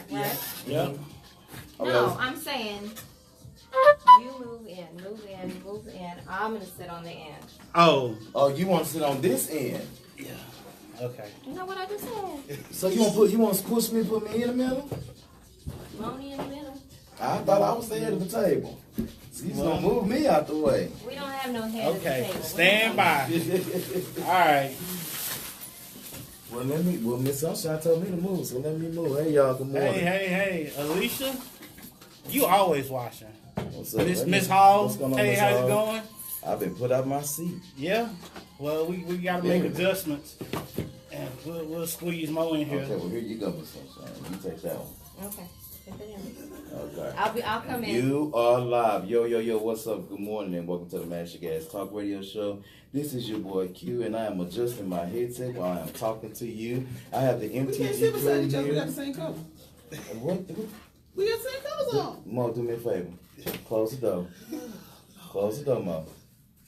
there, right? Yeah. No, I'm saying you move in. I'm gonna sit on the end. Oh, you want to sit on this end? yeah. Okay. You know what I just said? So you want to push me, put me in the middle? Moni in the middle. I thought I was the head of the table. So you gonna move me out the way. We don't have no head of the Okay. table. Stand by. All right. Well, Miss Sunshine told me to move, so let me move. Hey, y'all, good morning. Hey, Alicia, you always watching. What's up? Miss Hall. What's going on, Hey, Miss how's Hall? it going? I've been put out my seat. Yeah. Well, we got to make adjustments, and we'll squeeze Mo in here. Okay, well here you go, Miss Sunshine. You take that one. Okay. Take it in. Okay. I'll come in. You are live. Yo, what's up? Good morning and welcome to the Master Gas Talk Radio Show. This is your boy Q and I am adjusting my headset while I am talking to you. I have the MTG We can't sit beside each other. We here. got the same color. What? We got the same colors on. Mo, do me a favor. Close the door. Close the door, Mo.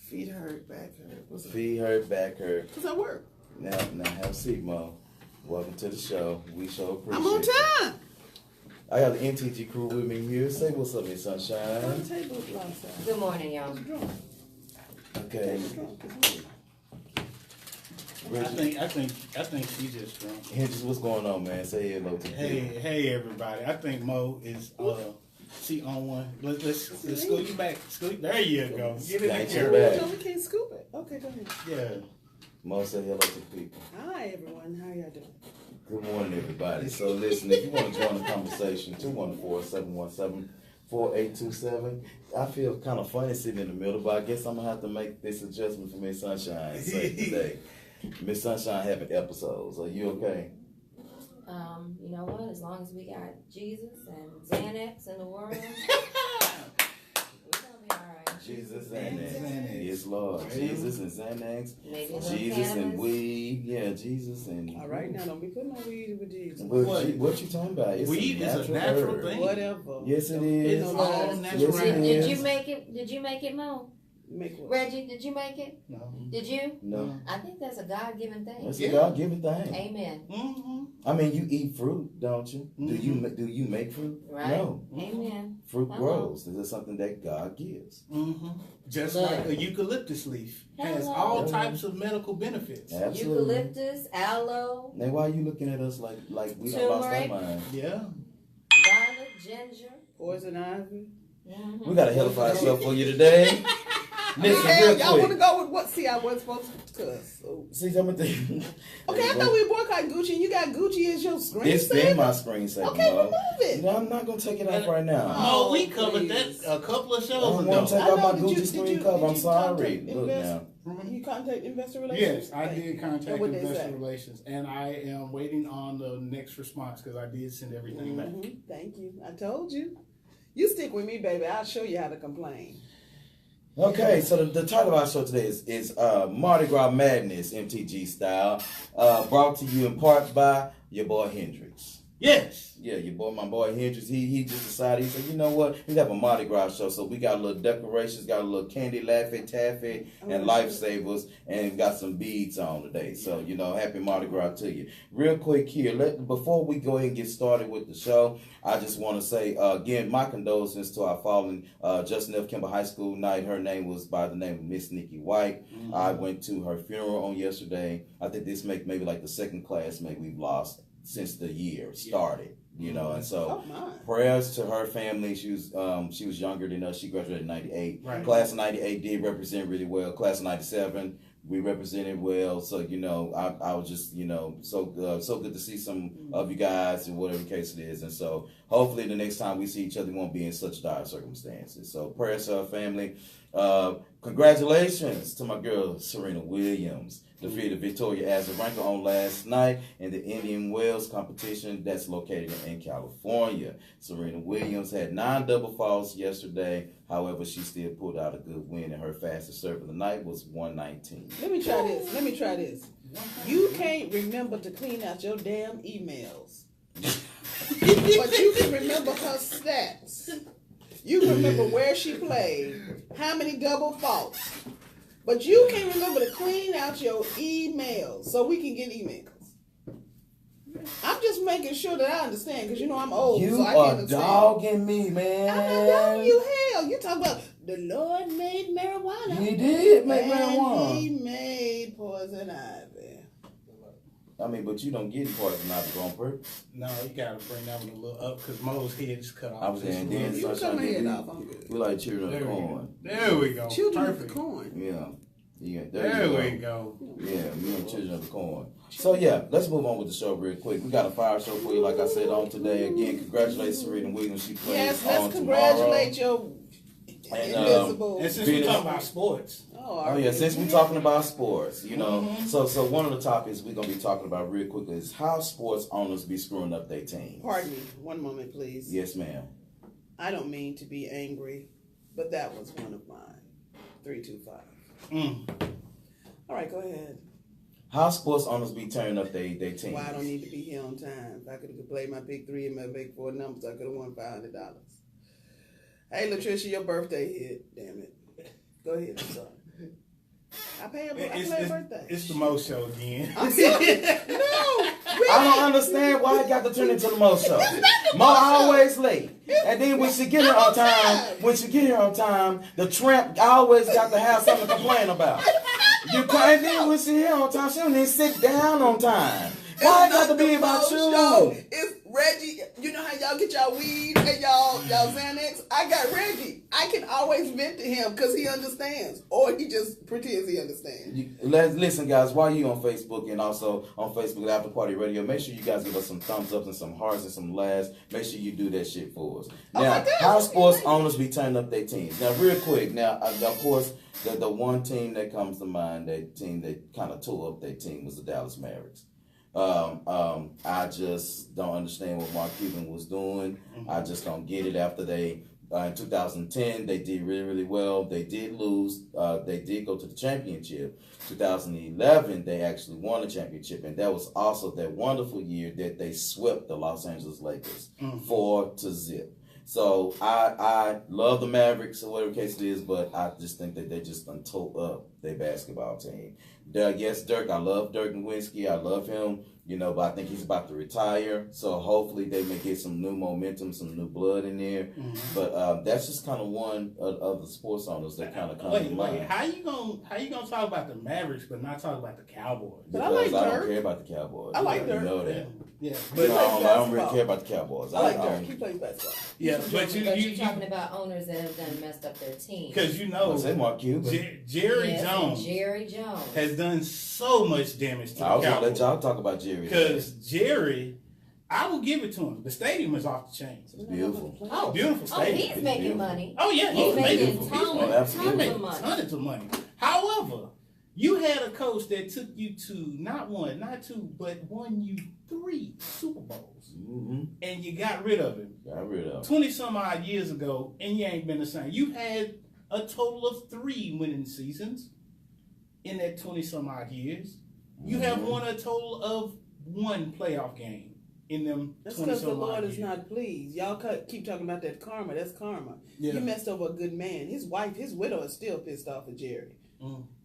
Feet hurt, back hurt. What's up? Feet hurt, back hurt. Cause I work. Now have a seat, Mo. Welcome to the show. We so appreciate I'm on you. time. I got the MTG crew with me here. Say what's up, Miss On the Sunshine. table alongside. Good morning, y'all. I'm drunk. Okay. I'm drunk. It's weird. I think she's just drunk. Hedges, what's going on, man? Say hello to the people. Hey, everybody. I think Mo is she on one. Let's scoot you back. There you go. Get in Thank the you, camera. back. No, we can't scoop it. Okay, go ahead. Yeah. Mo, say hello to the people. Hi, everyone. How y'all doing? Good morning, everybody. So listen, if you want to join the conversation, 214-717-4827. I feel kind of funny sitting in the middle, but I guess I'm going to have to make this adjustment for Miss Sunshine today. Miss Sunshine having episodes. Are you okay? You know what? As long as we got Jesus and Xanax in the world, we're gonna be all right. Jesus and Xanax. Xanax. Yes, Lord. Right. Jesus and Xanax. Maybe a little Jesus and cannabis. weed. Yeah, Jesus and... All right, now don't be putting no weed with Jesus. What you talking about? It's Weed is a natural herb. thing. Whatever. Yes, it Don't is. put no All lies. natural. Yes, it Did is. you make it? Did you make it, Mo? Make what? Reggie, did you make it? No. Did you? No. I think that's a God-given thing. It's Yeah. a God-given thing. Amen. Mm-hmm. I mean, you eat fruit, don't you? Mhm. Do you make fruit? Right. No. Amen. Fruit Hello. grows. This is something that God gives. Mm-hmm. Just Look. like a eucalyptus leaf has Hello. all Yeah. types of medical benefits. Absolutely. Eucalyptus, aloe, Now, why are you looking at us like we don't lost our Turmeric. mind? Yeah. garlic, ginger. Poison ivy. Mhm. We got a hell of a show for you today. Listen, Hell, real y'all want to quick. go with what? See, I wasn't supposed to cuss. So. See, some of the Okay, I thought we were boycotting Gucci, and you got Gucci as your screen It's been my screensaver. Okay, Mo. remove it. No, I'm not gonna take it off right now. Oh, we Oh, covered please. that a couple of I shows don't want to ago. take I off know, my did Gucci you- screen did you- cover. I'm did you sorry. contact Look invest- now. You contact investor relations? Yes, I did contact And what'd they investor say? relations, and I am waiting on the next response because I did send everything back. Mhm. Thank you. I told you. You stick with me, baby. I'll show you how to complain. Okay, so the title of our show today is Mardi Gras Madness, MTG style, brought to you in part by your boy Hendrix. Yes. Yeah, my boy Hendrix, he just decided, he said, you know what, we have a Mardi Gras show, so we got a little decorations, got a little candy, Laffy, Taffy, and lifesavers, and got some beads on today. So, happy Mardi Gras to you. Real quick here, before we go ahead and get started with the show, I just want to say, again, my condolences to our fallen Justin F. Kimball High School night. Her name was by the name of Miss Nikki White. Mm-hmm. I went to her funeral on yesterday. I think this maybe like the second classmate we've lost since the year started. And so Oh, my. prayers to her family. She was younger than us. She graduated in 98. Right. Class of 98 did represent really well. Class of 97, we represented well. So, I was just, so good to see some of you guys and whatever the case it is. And so hopefully the next time we see each other, we won't be in such dire circumstances. So prayers to her family. Congratulations to my girl, Serena Williams. Defeated Victoria Azarenka on last night in the Indian Wells competition that's located in California. Serena Williams had 9 double faults yesterday. However, she still pulled out a good win, and her fastest serve of the night was 119. Let me try this. You can't remember to clean out your damn emails. But you can remember her stats. You can remember where she played, how many double faults. But you can't remember to clean out your emails so we can get emails. I'm just making sure that I understand because you know I'm old. You so I are can't understand. dogging me, man. I'm not dogging you. Hell, you talk about the Lord made marijuana. He did make and marijuana. He made poison ivy. I mean, but you don't get poison ivy on purpose. No, you gotta bring that one a little up because Mo's head is cut off. I was saying, then You cut my head off. I'm good. we like children of the corn. There we go. Children of Perfect. the corn. Yeah. There we go. Yeah, me and children of the corn. So yeah, let's move on with the show real quick. We got a fire show for you, like I said, on today. Again, congratulations to Serena Williams. She plays Yes, on let's congratulate tomorrow. your And, invisible. And since we're talking about sports, Oh yeah, since we're talking about sports, you know, so one of the topics we're gonna be talking about real quickly is how sports owners be screwing up their team. Pardon me, one moment, please. Yes, ma'am. I don't mean to be angry, but that was one of mine. 325. All right, go ahead. How sports owners be turning up their team. Why I don't need to be here on time. If I could have played my big three and my big four numbers, I could have won $500. Hey, Latricia, your birthday hit. Damn it. Go ahead. I'm sorry. I play a birthday. it's the Mo show again. I'm sorry. No. I don't understand why it got to turn into the Mo show. Mo always late. And then when she get here on time, the tramp always got to have something to complain about. And then when she here on time, she don't even sit down on time. Why it got to be about you? It's Reggie. You know how y'all get y'all weed and y'all Xanax? I got Reggie. I can always vent to him because he understands. Or he just pretends he understands. Listen, guys, while you on Facebook and also on Facebook After Party Radio, make sure you guys give us some thumbs ups and some hearts and some laughs. Make sure you do that shit for us. Now, how sports owners be turning up their teams. Now, real quick, of course, the one team that comes to mind, that team that kind of tore up their team was the Dallas Mavericks. I just don't understand what Mark Cuban was doing. I just don't get it. After they in 2010 they did really, really well. They did lose. They did go to the championship. 2011 they actually won the championship, and that was also that wonderful year that they swept the Los Angeles Lakers 4-0. So I love the Mavericks or whatever case it is, but I just think that they just done tore up their basketball team. Yes, Dirk, I love Dirk Nowitzki. I love him, but I think he's about to retire. So hopefully they may get some new momentum, some new blood in there. But that's just kind of one of the sports owners that kind of come to mind. How you gonna talk about the Mavericks but not talk about the Cowboys? But I like I Dirk. don't care about the Cowboys. I like Dirk. You know that. Yeah, But I don't really care about the Cowboys. I like Dirk. He plays basketball. Yeah, but you're talking about owners that have done messed up their team. Because I say Mark Cuban. Jerry Jones has done so much damage to the Cowboys. I was gonna let y'all talk about Jerry. Because Jerry, I will give it to him. The stadium is off the chain. It's beautiful. Oh, Beautiful stadium. He's making money. Oh yeah, He's making tons of money. Tons of money. However, you had a coach that took you to not one, not two, but won you 3 Super Bowls, and you got rid of him. 20 some odd years ago, and you ain't been the same. You had a total of 3 winning seasons in that 20 some odd years. You have won a total of 1 playoff game in them. That's because the Lord is not pleased. Y'all keep talking about that karma. That's karma. Yeah. You messed over a good man. His widow is still pissed off at Jerry.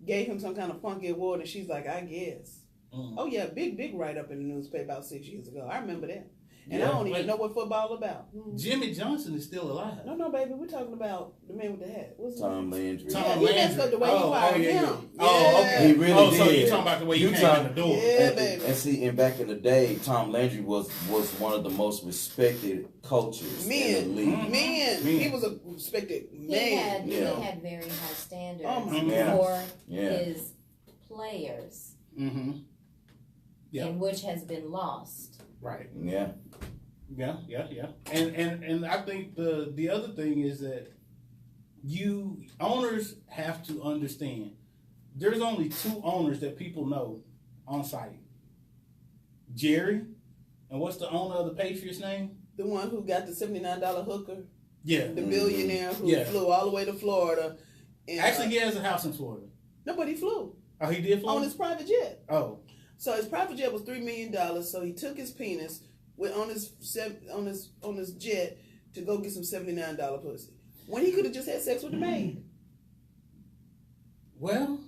Gave him some kind of funky award, and she's like, I guess. Oh yeah, big write up in the newspaper about 6 years ago. I remember that. And I don't even know what football about. Jimmy Johnson is still alive. No, baby, we're talking about the man with the hat. What's his Tom name? Landry. He messed up the way he fired him. Oh, okay. He really did. So you talking about the way you came in the door? Yeah, baby. And see, and back in the day, Tom Landry was one of the most respected coaches in the league. Men. He was a respected man. He had very high standards God. for his players, and which has been lost. Right. Yeah. And I think the other thing is that owners have to understand there's only 2 owners that people know on site. Jerry, and what's the owner of the Patriots name? The one who got the $79 hooker. Yeah. The billionaire who flew all the way to Florida. And, actually, he has a house in Florida. No, but he flew. Oh, he did fly? On his private jet. Oh. So his private jet was $3 million, so he took his penis on his jet to go get some $79 pussy. When he could have just had sex with the maid. Well,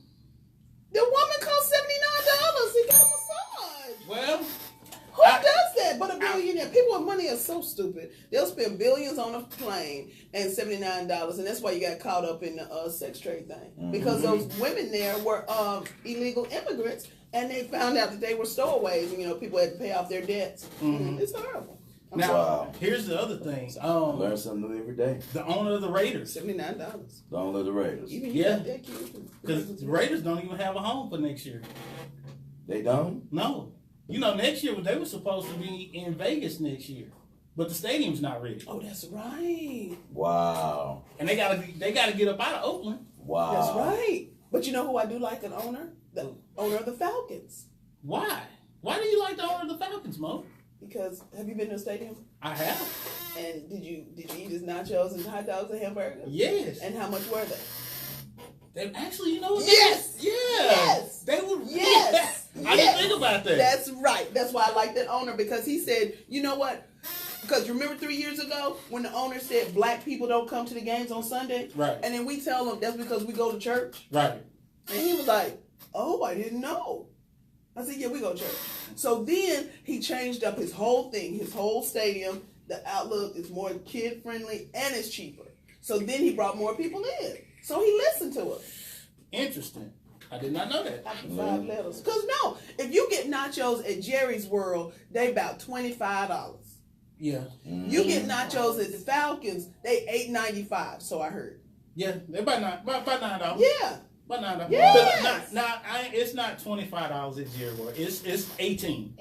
the woman cost $79. He got a massage. Well, who does that? But a billionaire. People with money are so stupid. They'll spend billions on a plane and $79, and that's why you got caught up in the sex trade thing. Because those women there were illegal immigrants, and they found out that they were stowaways, and people had to pay off their debts. It's horrible. Now, here's the other thing. Learn something new every day. The owner of the Raiders. $79. The owner of the Raiders. Even because the Raiders don't even have a home for next year. They don't? No. Next year they were supposed to be in Vegas next year, but the stadium's not ready. Oh, that's right. Wow. And they gotta get up out of Oakland. Wow. That's right. But you know who I do like an owner? The owner of the Falcons. Why? Why do you like the owner of the Falcons, Mo? Because have you been to a stadium? I have. And did you eat his nachos and hot dogs and hamburgers? Yes. And how much were they? They actually, you know what? Yes. Yeah. Yes. They were. Yes. I didn't think about that. That's right. That's why I like that owner, because he said, you know what? Because remember 3 years ago when the owner said black people don't come to the games on Sunday? Right. And then we tell them that's because we go to church? Right. And he was like, oh, I didn't know. I said, yeah, we go to church. So then he changed up his whole thing, his whole stadium. The outlook is more kid friendly and it's cheaper. So then he brought more people in. So he listened to us. Interesting. I did not know that. After 5 letters. Because no, if you get nachos at Jerry's World, they about $25. Yeah. You get nachos at the Falcons, they $8.95. So I heard. Yeah, they're about $9. Yeah. About $9. Yes. But it's not $25 at Jerry World. It's $18.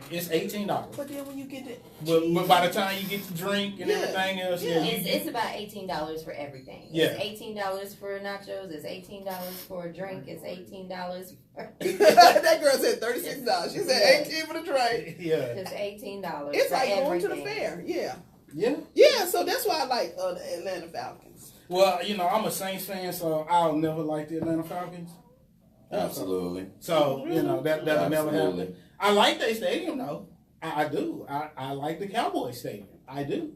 It's $18. But then when you get it, but by the time you get the drink and everything else, it's about $18 for everything. Yeah. It's $18 for nachos. It's $18 for a drink. It's $18 for. That girl said $36. She said $18 for the drink. Yeah. It's $18. It's for like going everything. to the fair. Yeah. Yeah. Yeah. So that's why I like the Atlanta Falcons. Well, I'm a Saints fan, so I'll never like the Atlanta Falcons. Absolutely. So, that'll never Absolutely. happen. I like their stadium, though. I do. I like the Cowboys stadium. I do.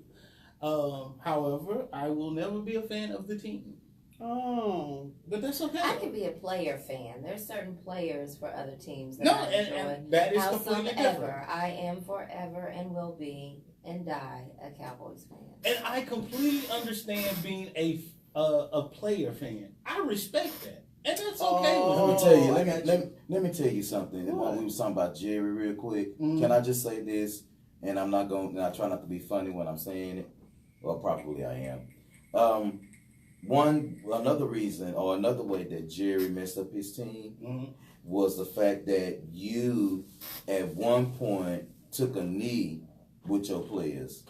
However, I will never be a fan of the team. Oh. But that's okay. I can be a player fan. There's certain players for other teams that I enjoy. And that is completely different. I am forever and will be and die a Cowboys fan. And I completely understand being a player fan. I respect that. And that's okay with Let me. me tell you. Let me tell you something. What? While we was talking about Jerry real quick, can I just say this? And I'm not going. I try not to be funny when I'm saying it. Well, probably I am. Another reason or another way that Jerry messed up his team was the fact that you at one point took a knee with your players,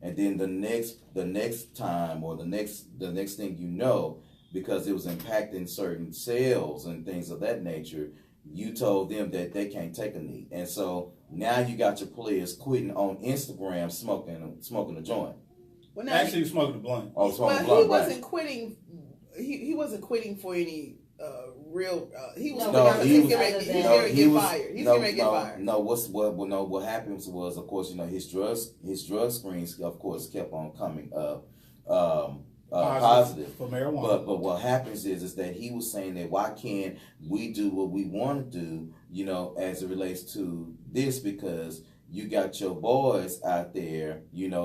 and then the next time or the next thing you know, because it was impacting certain sales and things of that nature, you told them that they can't take a knee, and so now you got your players quitting on Instagram smoking a joint. Well, now Actually, smoking a blunt. Oh, smoking a he blunt, wasn't right. quitting. He wasn't quitting for any real. He was. No, He's getting ready to get fired. He's getting ready to get fired. No, what happens was, of course, his drug screens, of course, kept on coming up positive for marijuana. But what happens is that he was saying that why can't we do what we want to do, as it relates to this, because you got your boys out there,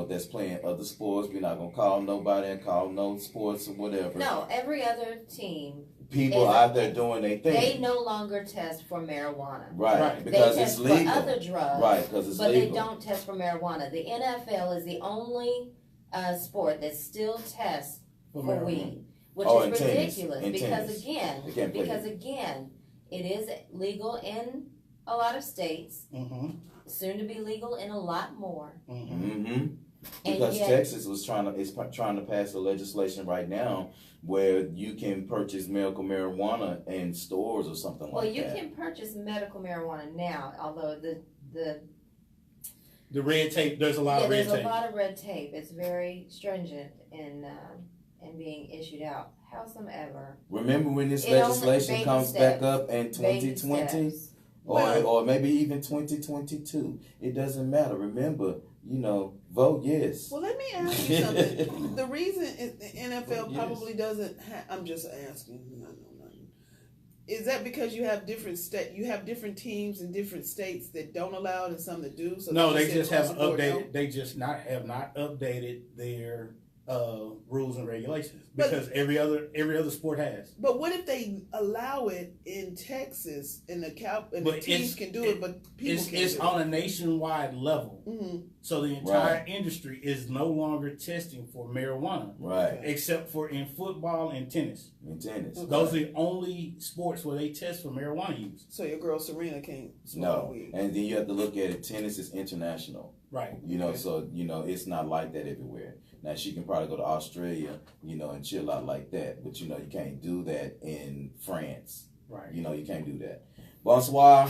that's playing other sports. We're not gonna call nobody and call no sports or whatever. No, every other team. People out there doing their thing. They no longer test for marijuana. Right, because they it's test legal. for other drugs. Right, because it's but legal. they don't test for marijuana. The NFL is the only sport that still tests for weed, which is ridiculous. Because again, it is legal in a lot of states. Soon to be legal in a lot more. Because Texas is trying to pass a legislation right now where you can purchase medical marijuana in stores or something like that. Well, you can purchase medical marijuana now, although the red tape. There's a lot of red tape. There's a lot of red tape. It's very stringent in being issued out. Howsoever, remember when this legislation comes back up in 2020? Or maybe even 2022. It doesn't matter. Remember, vote yes. Well, let me ask you something. The reason the NFL probably doesn't I'm just asking. I know nothing. Is that because you have different different teams in different states that don't allow it and some that do? So no, they just haven't updated. They just have not updated their rules and regulations because every other sport has. But what if they allow it in Texas and the teams can do it, but people can't? It's on a nationwide level, so the entire industry is no longer testing for marijuana, right? Except for in football and tennis. Those are the only sports where they test for marijuana use. So your girl Serena can't smoke weed. And then you have to look at it. Tennis is international, right? So it's not like that everywhere. Now, she can probably go to Australia, and chill out like that. But, you can't do that in France. Right. You can't do that. Bonsoir.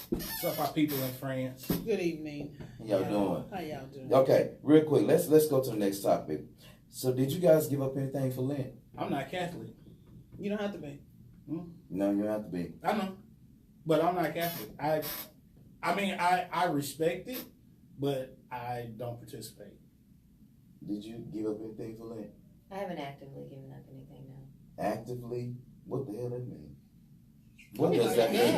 What's up, our people in France? Good evening. How y'all doing? How y'all doing? Okay, real quick. Let's go to the next topic. So, did you guys give up anything for Lent? I'm not Catholic. You don't have to be. No, you don't have to be. I know. But I'm not Catholic. I respect it, but I don't participate. Did you give up anything for Lent? I haven't actively given up anything now. Actively? What the hell that mean? What does that mean?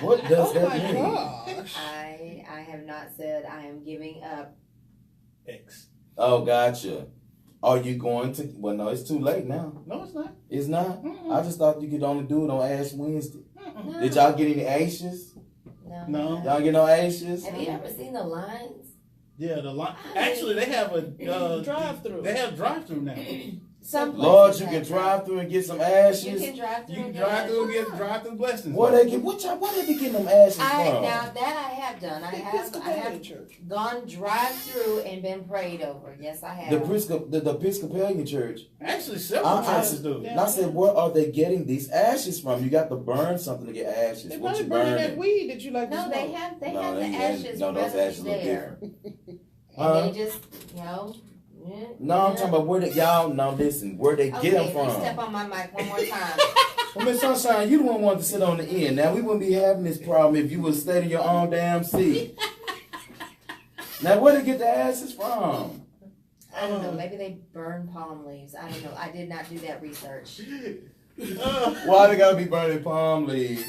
What does that mean? Gosh. I have not said I am giving up. X. Oh, gotcha. Are you going to? Well, no, it's too late now. No, it's not. It's not? Mm-mm. I just thought you could only do it on Ash Wednesday. No. Did y'all get any ashes? No. Y'all get no ashes? Have you ever seen the lines? Yeah, the line. Actually, they have a drive-through. They have drive-through now. Some Lord, you can drive through and get some ashes. You can drive through. You can drive through and get drive-through blessings. Where they be getting them ashes from? Now that I have done, I have church. gone drive through and been prayed over. Yes, I have. The Episcopalian Church. Actually, several churches do. I said, where are they getting these ashes from? You got to burn something to get ashes. They What you burning burning? that weed that you like to No, smoke. they have the ashes. No, those ashes look there. different. And they just, No, I'm talking about where they, y'all, now listen, where they get them from. You step on my mic one more time. Well, Miss Sunshine, you the one wanted to sit on the end. Now, we wouldn't be having this problem if you would stay in your own damn seat. Now, where they get the ashes from? I don't know. Maybe they burn palm leaves. I don't know. I did not do that research. Why they gotta be burning palm leaves?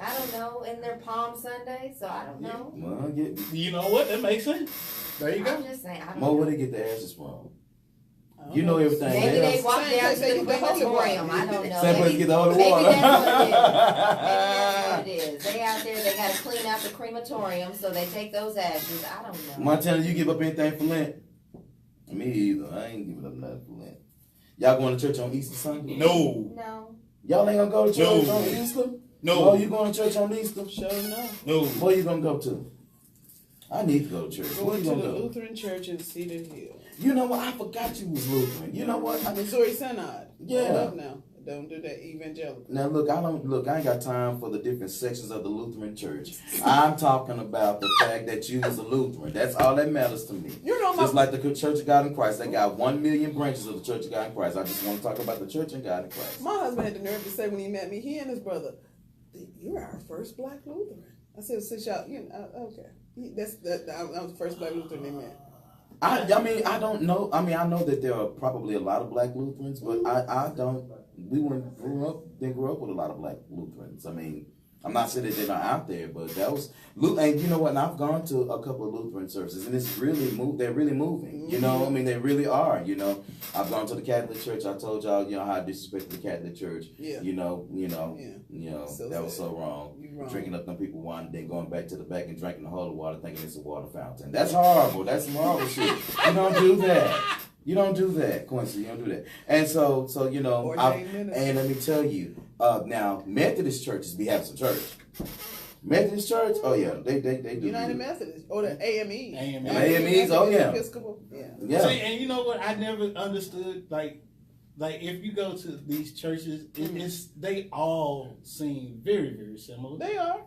I don't know. In their Palm Sunday, so I don't know. Well, you know what? That makes sense. There you go. I'm just saying. I don't Well, know. where they get the ashes from? You know everything. Maybe else. they walk down to the crematorium. I don't know. Same place to get the holy Maybe water. that's what it is. They out there, they got to clean out the crematorium, so they take those ashes. I don't know. Montana, you give up anything for Lent? Me either. I ain't giving up nothing for Lent. Y'all going to church on Easter Sunday? No. No. Y'all ain't gonna go to church on Easter? No. Oh, you going to church on Easter? Sure enough. No. Where you gonna go to? I need to go to church. Where Going you to gonna the go? Lutheran Church in Cedar Hill. You know what? I forgot you was Lutheran. You know what? Missouri Synod. Yeah. Hold up now. Don't do that evangelical. Now look, I ain't got time for the different sections of the Lutheran church. I'm talking about the fact that you was a Lutheran. That's all that matters to me. You know, just like the Church of God in Christ, they got 1 million branches of the Church of God in Christ. I just want to talk about the Church of God in Christ. My husband had the nerve to say when he met me, he and his brother, "You're our first black Lutheran." I said, "Since y'all, okay." I was the first black Lutheran they met. I mean, I don't know. I mean, I know that there are probably a lot of black Lutherans, but I don't. We didn't grow up with a lot of black Lutherans. I mean, I'm not saying that they're not out there, but that was, and you know what? And I've gone to a couple of Lutheran services, and it's really they're really moving. You know, I mean, they really are. You know, I've gone to the Catholic Church. I told y'all, how I disrespected the Catholic Church. Yeah. So that was so wrong. Drinking up them people wine, then going back to the back and drinking the holy water, thinking it's a water fountain. That's horrible. That's some horrible shit. You don't do that. You don't do that, Quincy. You don't do that. And so and let me tell you, now Methodist churches be having some church. Methodist church, oh yeah, they do. United Methodist or the AME. AMEs, oh yeah. Episcopal, yeah. See, and you know what? I never understood like if you go to these churches, they all seem very, very similar. They are.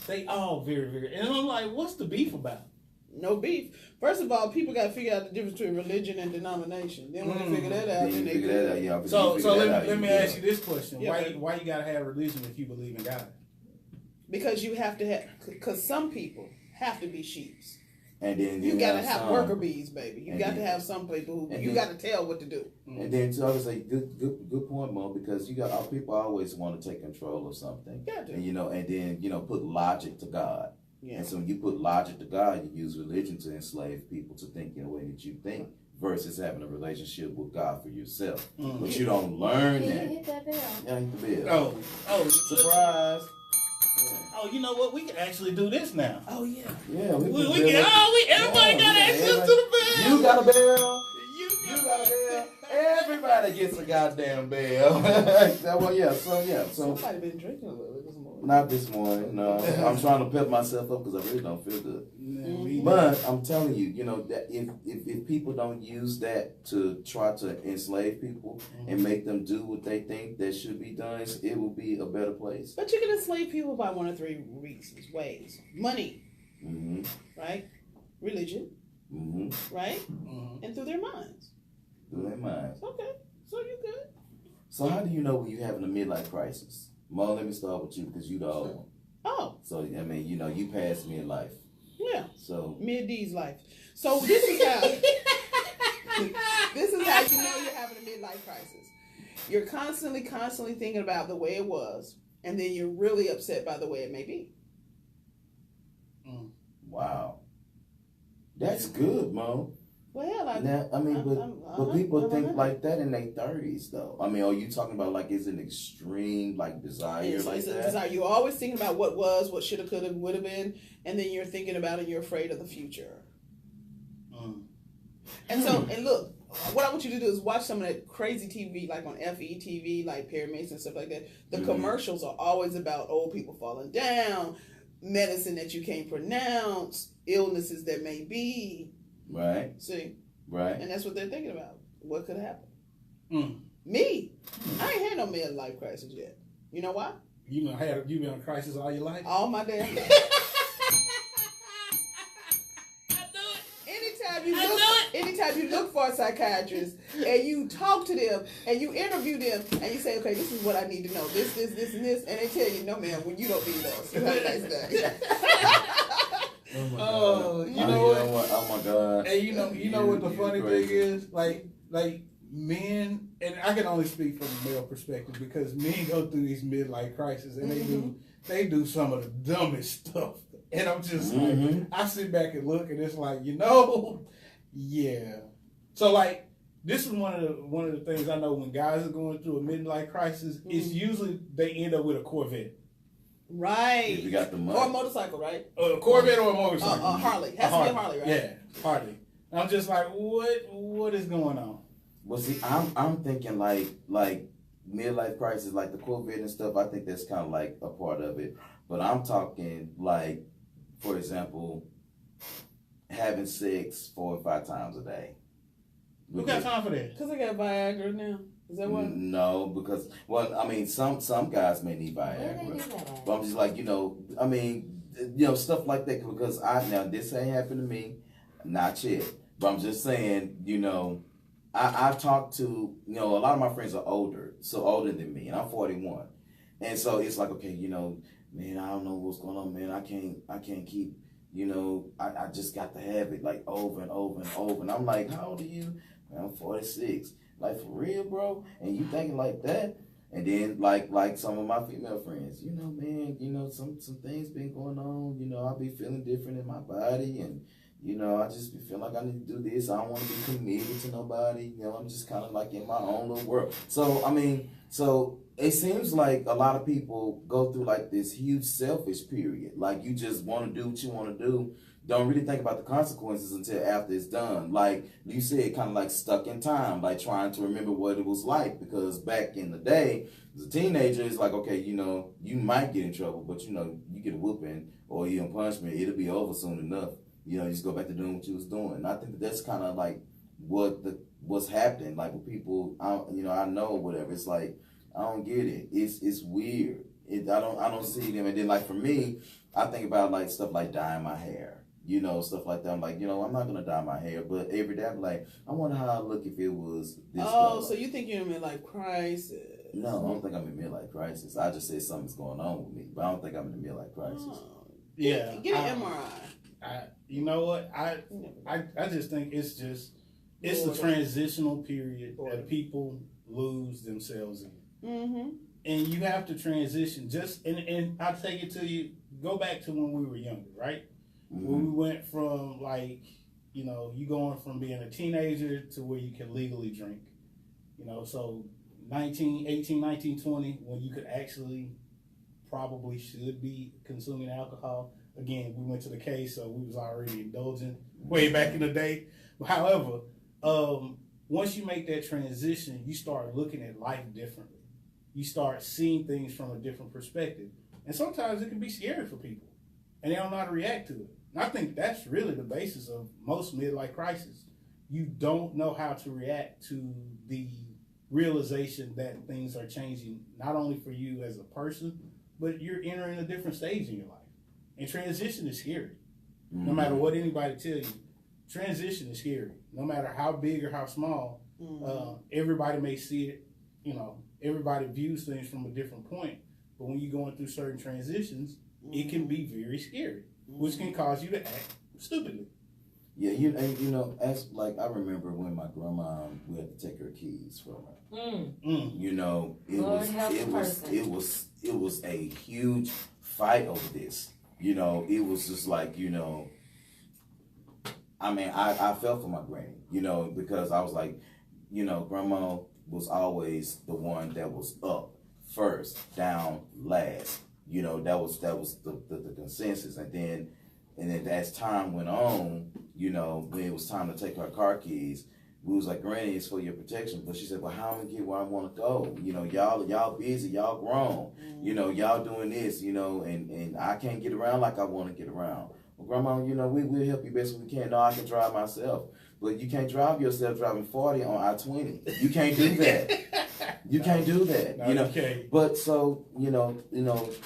They all very, very, and I'm like, what's the beef about? No beef. First of all, people got to figure out the difference between religion and denomination. Then when they figure that out, then they figure that out. So let me ask you this question: Yeah, why you gotta have religion if you believe in God? Because you have to have. Because some people have to be sheeps. And then you gotta have worker bees, baby. You got to have some people who you got to tell what to do. And then too, I would say good point, Mo, because you got people always want to take control of something. And and then put logic to God. Yeah. And so when you put logic to God, you use religion to enslave people to think in a way that you think, versus having a relationship with God for yourself. But you don't learn that. Hit that bell. Yeah, hit the bell. Oh, surprise. Oh, you know what? We can actually do this now. Oh yeah. Yeah, everybody got access to the bell. You got a bell. You got a bell. Everybody gets a goddamn bell. So somebody been drinking a little bit this morning. Not this morning. No, I'm trying to pep myself up because I really don't feel good. But I'm telling you, that if people don't use that to try to enslave people and make them do what they think that should be done, it will be a better place. But you can enslave people by one of three reasons, ways: money, right? Religion, right? And through their minds. Through their minds. Okay, so you good. So how do you know when you're having a midlife crisis? Mo, let me start with you because you the old one. Oh. So I mean, you passed midlife. Yeah. So mid-D's life. So this is how you know you're having a midlife crisis. You're constantly thinking about the way it was, and then you're really upset by the way it may be. Wow. That's good, Mo. Well, but people think like that in their 30s, though. I mean, are you talking about like it's an extreme like desire it's that? Desire. You're always thinking about what was, what should have, could have, would have been, and then you're thinking about it. And you're afraid of the future. And so, and look, what I want you to do is watch some of that crazy TV, like on FE TV, like Pyramids and stuff like that. The commercials are always about old people falling down, medicine that you can't pronounce, illnesses that may be. Right. See? Right. And that's what they're thinking about. What could happen? Me? I ain't had no midlife crisis yet. You know why? You been in a crisis all your life? All my damn life. Anytime you look for a psychiatrist and you talk to them and you interview them and you say, okay, this is what I need to know. This, and this. And they tell you, no, man, when you don't need us. You have a nice day. Oh, you know what? Oh my God! And you know what the funny thing is, like men, and I can only speak from a male perspective because men go through these midlife crises and they do some of the dumbest stuff, and I'm just like, I sit back and look, and it's like, yeah. So like, this is one of the things I know when guys are going through a midlife crisis, it's usually they end up with a Corvette. Right. If you got the money. Or a motorcycle, right? A Corvette or a motorcycle. A Harley. Has to be a Harley, right? Yeah, Harley. I'm just like, what is going on? Well, see, I'm thinking like midlife crisis, like the Corvette and stuff. I think that's kind of like a part of it. But I'm talking like, for example, having sex 4 or 5 times a day. Who got time for that? Because I got Viagra now. Is that what? No, because some guys may need Viagra, but I'm just like stuff like that because this ain't happened to me, not yet. But I'm just saying, I've talked to a lot of my friends are older than me, and I'm 41, and so it's like, okay, man, I don't know what's going on, man. I can't keep. I just got to have it like over and over and over, and I'm like, how old are you? Man, I'm 46. Like, for real, bro? And you thinking like that? And then, like some of my female friends, man, some things been going on. I be feeling different in my body. And, I just be feeling like I need to do this. I don't want to be committed to nobody. I'm just kind of like in my own little world. So, so it seems like a lot of people go through like this huge selfish period. Like, you just want to do what you want to do. Don't really think about the consequences until after it's done. Like you said, kind of like stuck in time, like trying to remember what it was like. Because back in the day, as a teenager, it's like, okay, you might get in trouble, but you get a whooping or you in punishment, it'll be over soon enough. You just go back to doing what you was doing. And I think that's kind of like what's happening. Like with people, I know whatever. It's like, I don't get it. It's weird. I don't see them. And then like for me, I think about like stuff like dyeing my hair. Stuff like that. I'm like, I'm not going to dye my hair, but every day I'm like, I wonder how I'd look if it was this color. So you think you're in midlife crisis? No, I don't think I'm in midlife crisis. I just said something's going on with me, but I don't think I'm in a midlife crisis. Get an MRI. You know what? I just think it's a transitional period that people lose themselves in. Mm-hmm. And you have to transition. And I'll take it to you. Go back to when we were younger, right? Mm-hmm. When we went from you going from being a teenager to where you can legally drink. So 18, 19, 20, when you could actually probably should be consuming alcohol. Again, we went to the case, so we was already indulging way back in the day. However, once you make that transition, you start looking at life differently. You start seeing things from a different perspective. And sometimes it can be scary for people, and they don't know how to react to it. And I think that's really the basis of most midlife crises. You don't know how to react to the realization that things are changing, not only for you as a person, but you're entering a different stage in your life. And transition is scary. Mm-hmm. No matter what anybody tells you, transition is scary. No matter how big or how small, everybody may see it, everybody views things from a different point. But when you're going through certain transitions, it can be very scary, which can cause you to act stupidly. Yeah, as like I remember when my grandma, we had to take her keys from her. It was a huge fight over this. It was just like, I felt for my granny, because I was like, grandma was always the one that was up first, down last. That was the consensus. And then as time went on, when it was time to take her car keys, we was like, Granny, it's for your protection. But she said, well, how am I gonna get where I want to go? Y'all busy, y'all grown, y'all doing this, and I can't get around like I want to get around. Well, Grandma, we'll help you best we can. No, I can drive myself. But you can't drive yourself driving 40 on I-20. You can't do that. You can't do that. Okay. But so,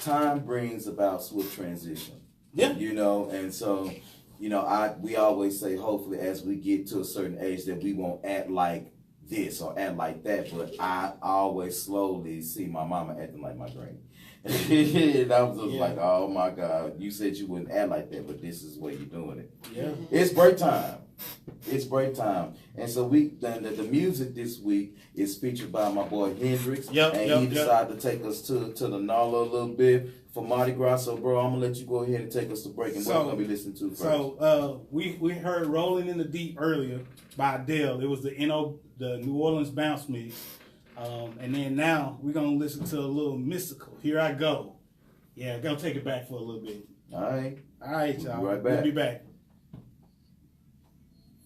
time brings about swift transition. Yeah. And so, we always say, hopefully, as we get to a certain age, that we won't act like this or act like that. But I always slowly see my mama acting like my granny. And I was just like, oh my God, you said you wouldn't act like that, but this is the way you're doing it. Yeah. It's break time. It's break time. And so the music this week is featured by my boy Hendrix. He decided to take us to the NOLA a little bit for Mardi Gras. So, bro, I'm going to let you go ahead and take us to break. And what we're going to be listening to first. So, we heard Rolling in the Deep earlier by Adele. It was the New Orleans bounce mix. And then now we're going to listen to a little mystical. Here I go. Yeah, going to take it back for a little bit. All right, y'all. We'll be right back. We'll be back.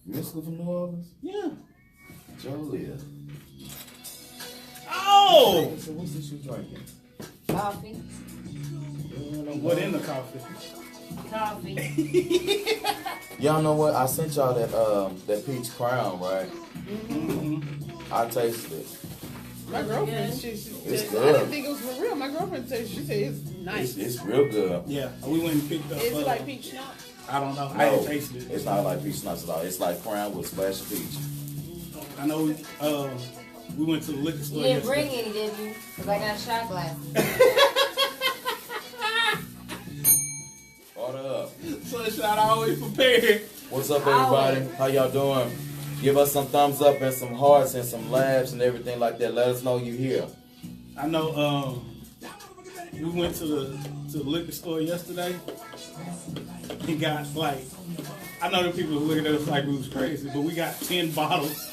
Mystical from New Orleans? Yeah. Jolia. Oh! So what's this you drinking? Coffee. What in the coffee? Coffee. Y'all know what? I sent y'all that peach crown, right? Mm-hmm. I tasted it. My girlfriend, she it's said, good. I didn't think it was for real. My girlfriend said, she said it's nice. It's real good. Yeah, we went and picked up. Is it like peach schnapps? I don't know. No, I didn't taste it. It's not like peach schnapps at all. It's like crown with splash of peach. I know we went to the liquor store. You didn't bring any, did you? Because I got shot glasses. Order up. Sunshine always prepared. What's up, everybody? How y'all doing? Give us some thumbs up and some hearts and some laughs and everything like that. Let us know you here. I know we went to the liquor store yesterday and got I know the people were looking at us like we was crazy, but we got 10 bottles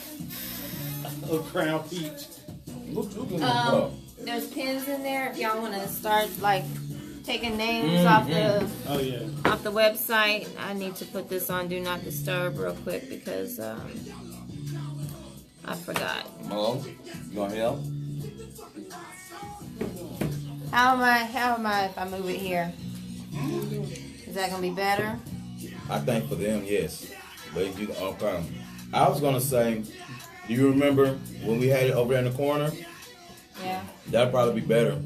of Crown Peach. There's pins in there if y'all want to start taking names off the website. I need to put this on Do Not Disturb real quick because I forgot. Hello? You want help? How am I if I move it here? Is that gonna be better? I think for them, yes. But you okay. I was gonna say, do you remember when we had it over there in the corner? Yeah. That'd probably be better.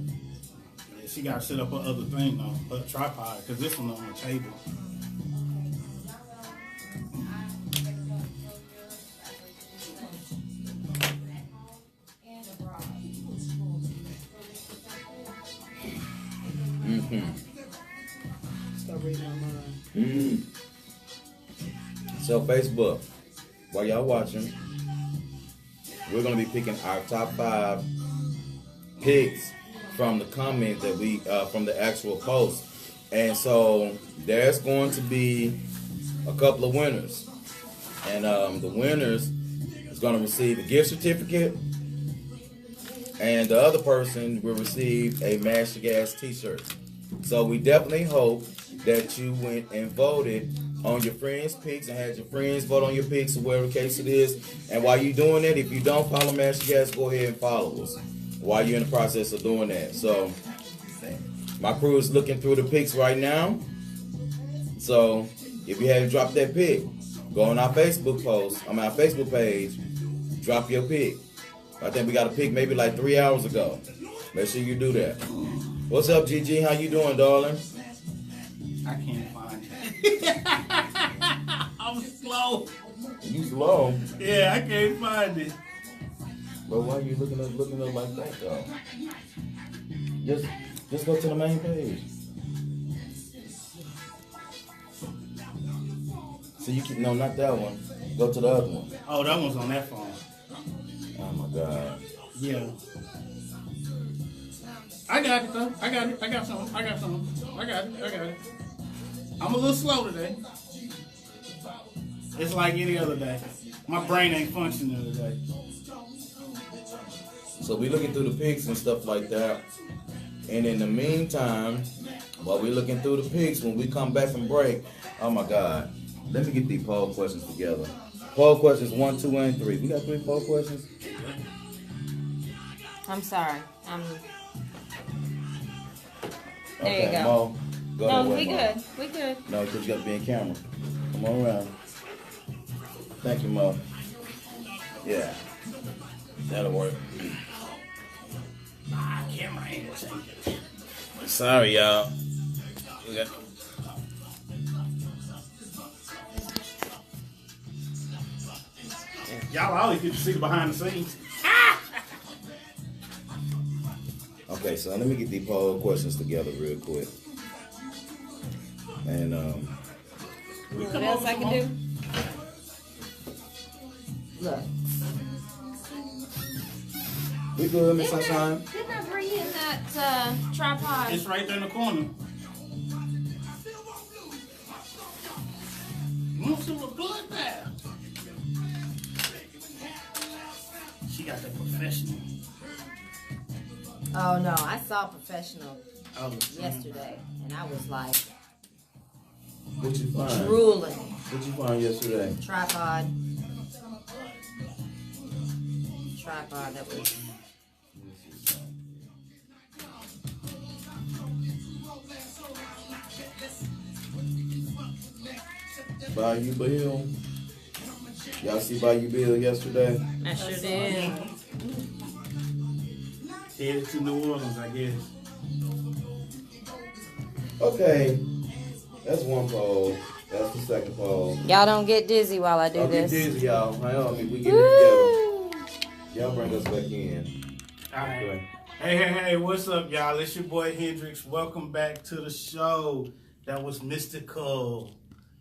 She got to set up her other thing though, her tripod, because this one on the table. Start reading my mind. So Facebook, while y'all watching, we're gonna be picking our top 5 picks from the comment that we from the actual post, and so there's going to be a couple of winners, and the winners is going to receive a gift certificate, and the other person will receive a Mash the Gas t-shirt. So we definitely hope that you went and voted on your friends' picks and had your friends vote on your picks or whatever the case it is. And while you're doing that, if you don't follow Mash the Gas, go ahead and follow us while you're in the process of doing that. So my crew is looking through the picks right now. So if you haven't dropped that pick, go on our Facebook post, our Facebook page, drop your pick. I think we got a pick maybe like 3 hours ago. Make sure you do that. What's up, GG? How you doing, darling? I can't find it. I'm slow. You slow? Yeah, I can't find it. But why are you looking up like that, though? Just go to the main page. So you can, no, not that one. Go to the other one. Oh, that one's on that phone. Oh my God. Yeah. I got it though. I got it. I got something. I got it. I'm a little slow today. It's like any other day. My brain ain't functioning today. So we looking through the pics and stuff like that. And in the meantime, while we're looking through the pics, when we come back from break, oh my God, let me get these poll questions together. Poll questions 1, 2, and 3. We got 3 poll questions? I'm sorry. There Okay, you go. Mo, go No, that way, we Mo. good. We good. No, because you got to be in camera. Come on around. Thank you, Mo. Yeah. That'll work. Camera ain't changing. Sorry, y'all. We got... Y'all always get to see the behind the scenes. Okay, so let me get these poll questions together real quick. And, What else I can do? Look. we good, Miss Sunshine? Didn't I bring in that tripod? It's right there in the corner. Want some bloodbath? She got the professional. Oh no, I saw Professional Oh, yesterday, and I was like What you find? drooling. What you find yesterday? Tripod that was. Bayou Bill. Y'all see Bayou Bill yesterday? I sure did. headed to New Orleans, I guess. Okay. That's one poll. That's the second poll. Y'all don't get dizzy while I do Don't get this. dizzy, y'all. Hang on, we get it together. Y'all bring us back in. All right. Okay. Hey, what's up, y'all? It's your boy Hendrix. Welcome back to the show. That was mystical.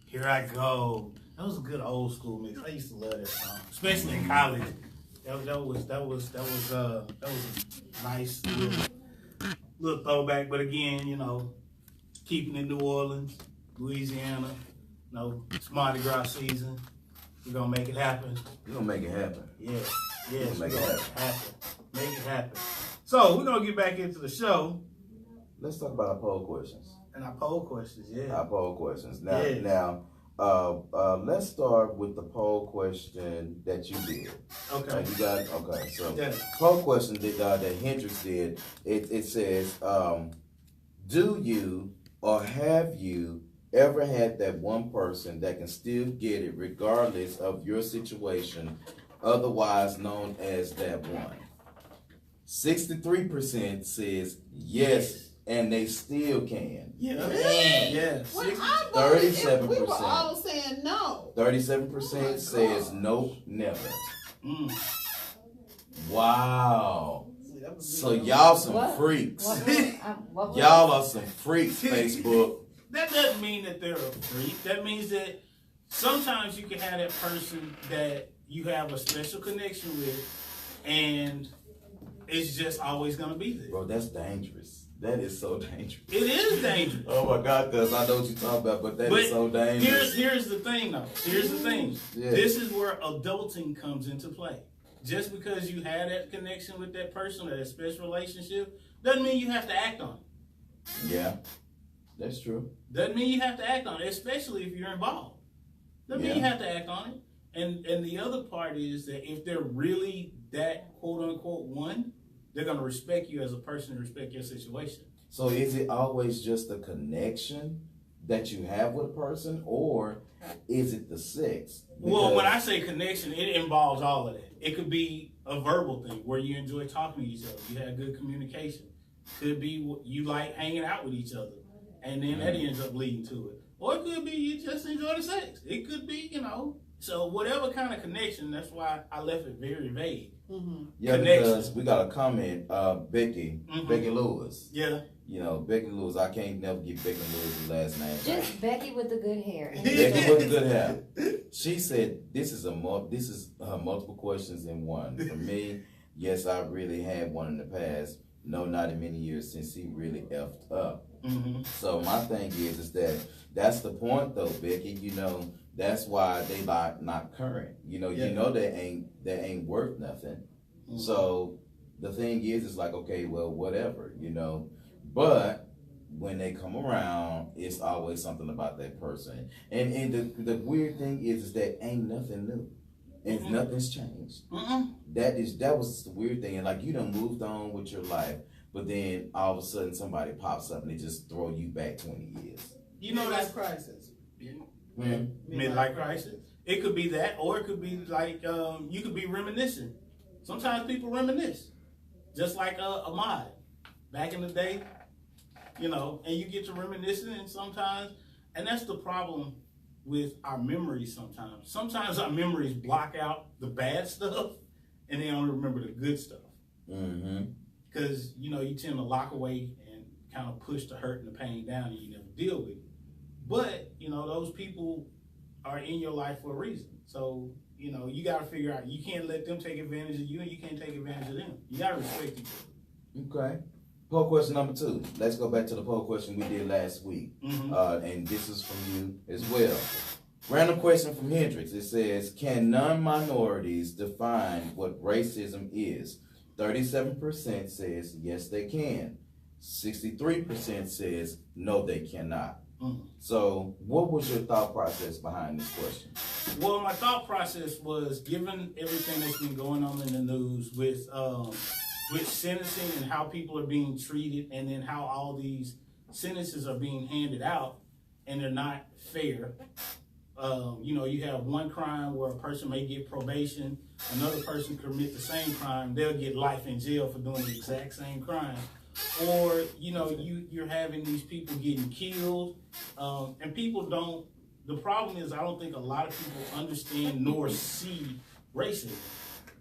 Here I go. That was a good old school mix. I used to love that song, especially in college. That was a nice little throwback. But again, you know, keeping it New Orleans, Louisiana. You know, it's Mardi Gras season. We're gonna make it happen. We're gonna make it happen. Yes, Make it happen. Make it happen. So we're gonna get back into the show Let's talk about our poll questions. and our poll questions. Yeah. Our poll questions. Now, Yes. let's start with the poll question that you did. Okay. You got okay. So, Yeah. poll question that Hendrix did. It says, do you or have you ever had that one person that can still get it regardless of your situation, otherwise known as that one? 63% says yes, and they still can. Yeah. Really? Yeah. Well, I voted if 37%. we were all saying no. 37% says nope, never. Mm. Wow. So y'all some What? freaks. What Y'all are some freaks, Facebook. That doesn't mean that they're a freak. That means that sometimes you can have that person that you have a special connection with, and it's just always going to be there. Bro, that's dangerous. That is so dangerous. It is dangerous. Oh my God, cuz I know what you're talking about, but is so dangerous. Here's the thing, though. Here's the thing. Yeah. This is where adulting comes into play. Just because you had that connection with that person or that special relationship doesn't mean you have to act on it. Yeah, that's true. Doesn't mean you have to act on it, especially if you're involved. Doesn't mean you have to act on it. And the other part is that if they're really that quote unquote one, they're going to respect you as a person and respect your situation. So is it always just the connection that you have with a person, or is it the sex? Well, when I say connection, it involves all of that. It could be a verbal thing where you enjoy talking to each other. You have good communication. Could be you like hanging out with each other, and then that ends up leading to it. Or it could be you just enjoy the sex. It could be, so whatever kind of connection, that's why I left it very vague. Mm-hmm. Yeah, because we got a comment, Becky Lewis. Yeah. Becky Lewis, I can't never get Becky Lewis's last name. Just Becky with the good hair. Becky with the good hair. She said, this is multiple questions in one. For me, yes, I really had one in the past. No, not in many years since he really effed up. Mm-hmm. So my thing is that's the point though, Becky. That's why they not current. They ain't worth nothing. Mm-hmm. So the thing is like, okay, well, whatever, But when they come around, it's always something about that person. And the weird thing is that ain't nothing new. And nothing's changed. Mm-mm. That was the weird thing. And like you done moved on with your life, but then all of a sudden somebody pops up and they just throw you back 20 years. That's crisis. Midlife crisis. It could be that, or it could be like you could be reminiscing. Sometimes people reminisce, just like Ahmad back in the day, and you get to reminiscing, and sometimes, and that's the problem with our memories. Sometimes our memories block out the bad stuff, and they only remember the good stuff. Because you tend to lock away and kind of push the hurt and the pain down, and you never deal with it. But, those people are in your life for a reason. So, you got to figure out, you can't let them take advantage of you, and you can't take advantage of them. You got to respect each other. Okay. Poll question number 2. Let's go back to the poll question we did last week. And this is from you as well. Random question from Hendrix. It says, can non-minorities define what racism is? 37% says, yes, they can. 63% says, no, they cannot. So what was your thought process behind this question? Well, my thought process was, given everything that's been going on in the news with sentencing and how people are being treated, and then how all these sentences are being handed out and they're not fair. You have one crime where a person may get probation, another person commit the same crime, they'll get life in jail for doing the exact same crime. Or, you're having these people getting killed, and people don't, the problem is I don't think a lot of people understand nor see racism.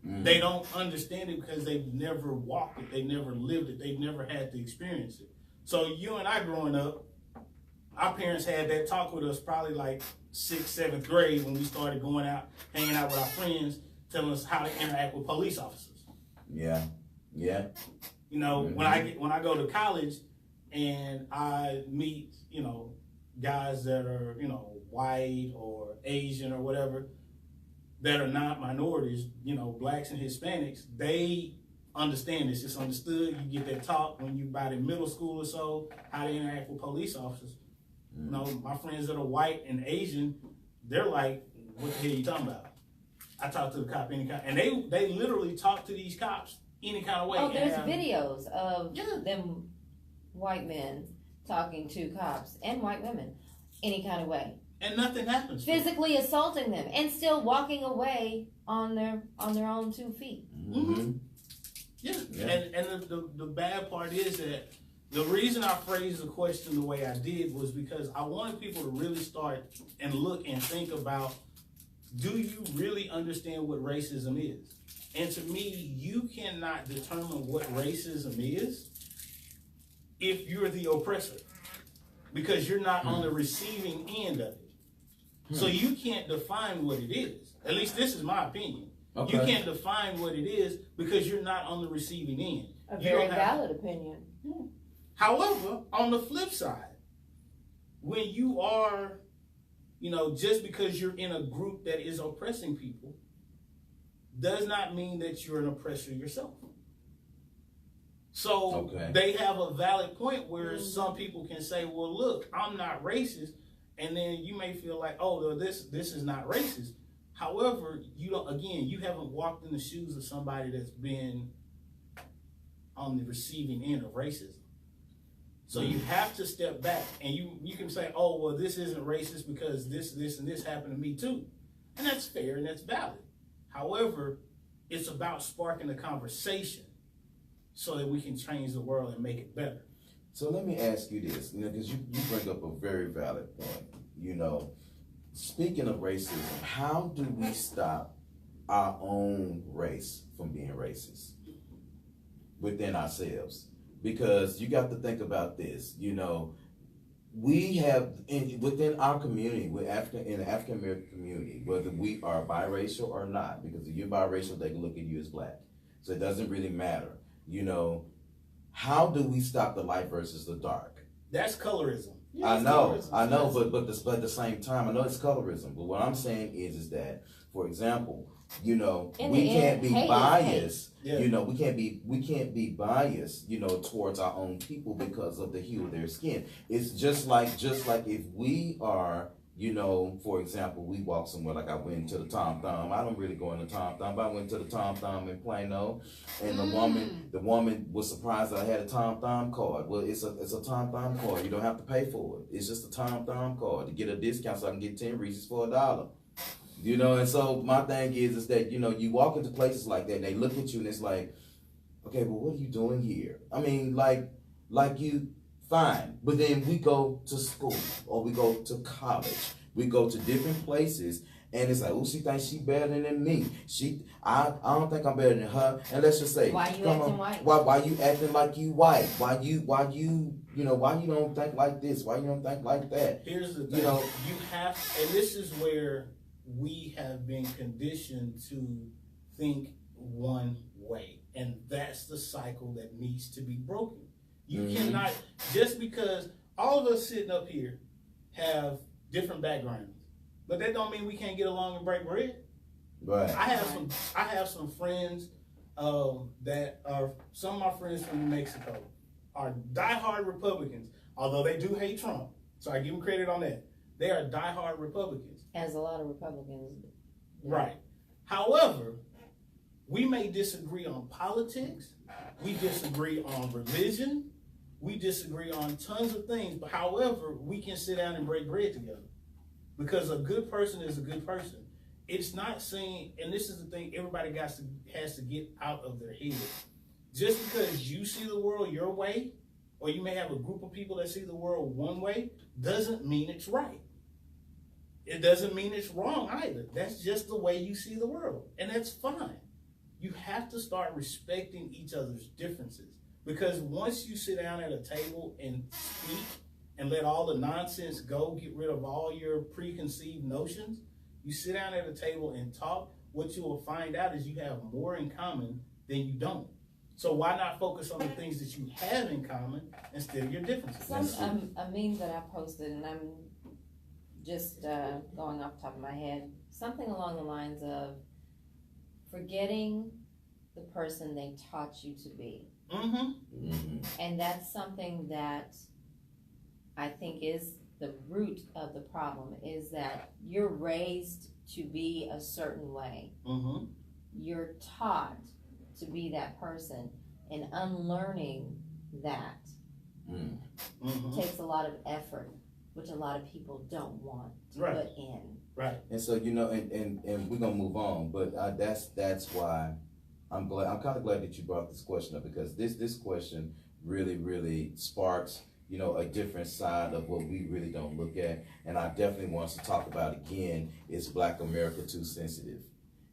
They don't understand it because they've never walked it, they never lived it, they've never had to experience it. So you and I growing up, our parents had that talk with us probably like 6th, 7th grade when we started going out, hanging out with our friends, telling us how to interact with police officers. Yeah. When I go to college and I meet, guys that are, white or Asian or whatever, that are not minorities, blacks and Hispanics, they understand this. It's understood. You get that talk when you about in middle school or so, how to interact with police officers. My friends that are white and Asian, they're like, what the hell are you talking about? I talk to the cop any kind, and they literally talk to these cops any kind of way. Oh, there's videos of them white men talking to cops and white women any kind of way. And nothing happens. Physically assaulting them and still walking away on their own 2 feet. Yeah. And the bad part is that the reason I phrased the question the way I did was because I wanted people to really start and look and think about, do you really understand what racism is? And to me, you cannot determine what racism is if you're the oppressor, because you're not on the receiving end of it. So you can't define what it is. At least this is my opinion. Okay. You can't define what it is because you're not on the receiving end. A very valid opinion. However, on the flip side, when you are, just because you're in a group that is oppressing people, does not mean that you're an oppressor yourself. So they have a valid point where some people can say, well, look, I'm not racist. And then you may feel like, oh, this is not racist. However, you haven't walked in the shoes of somebody that's been on the receiving end of racism. So you have to step back and you can say, oh, well, this isn't racist because this, and this happened to me too. And that's fair and that's valid. However, it's about sparking a conversation so that we can change the world and make it better. So let me ask you this, because you bring up a very valid point. Speaking of racism, how do we stop our own race from being racist within ourselves? Because you got to think about this, we have within our community, in the African American community, whether we are biracial or not, because if you're biracial, they can look at you as black. So it doesn't really matter. How do we stop the light versus the dark? That's colorism. Yeah, I know, but at the same time, I know it's colorism. But what I'm saying is that, for example, we can't be biased. Yeah. We can't be biased, towards our own people because of the hue of their skin. It's just like if we are, for example, we walk somewhere, like I went to the Tom Thumb. I don't really go into Tom Thumb, but I went to the Tom Thumb in Plano, and the woman was surprised that I had a Tom Thumb card. Well, it's a Tom Thumb card. You don't have to pay for it. It's just a Tom Thumb card to get a discount, so I can get 10 Reese's for $1. And so my thing is that, you walk into places like that and they look at you and it's like, okay, well, what are you doing here? I mean, like you, fine. But then we go to school or we go to college. We go to different places and it's like, oh, she thinks she better than me. I don't think I'm better than her. And let's just say, why you acting white? Why you acting like you white? Why you don't think like this? Why you don't think like that? Here's the thing. You have, and this is where we have been conditioned to think one way, and that's the cycle that needs to be broken. You cannot, just because all of us sitting up here have different backgrounds, but that don't mean we can't get along and break bread. Right. I have some friends that are, some of my friends from New Mexico are diehard Republicans, although they do hate Trump. So I give them credit on that. They are diehard Republicans. As a lot of Republicans. Right. However, we may disagree on politics. We disagree on religion. We disagree on tons of things. But however, we can sit down and break bread together. Because a good person is a good person. It's not saying, and this is the thing everybody has to get out of their head. Just because you see the world your way, or you may have a group of people that see the world one way, doesn't mean it's right. It doesn't mean it's wrong either. That's just the way you see the world. And that's fine. You have to start respecting each other's differences. Because once you sit down at a table and speak and let all the nonsense go, get rid of all your preconceived notions, you sit down at a table and talk, what you will find out is you have more in common than you don't. So why not focus on the things that you have in common instead of your differences? A meme that I posted, and I'm just going off the top of my head, something along the lines of forgetting the person they taught you to be. And that's something that I think is the root of the problem, is that you're raised to be a certain way. You're taught to be that person, and unlearning that takes a lot of effort, which a lot of people don't want to put in. Right. And so, and we're gonna move on, but that's why I'm kind of glad that you brought this question up, because this question really sparks, a different side of what we really don't look at. And I definitely want us to talk about again, is Black America too sensitive?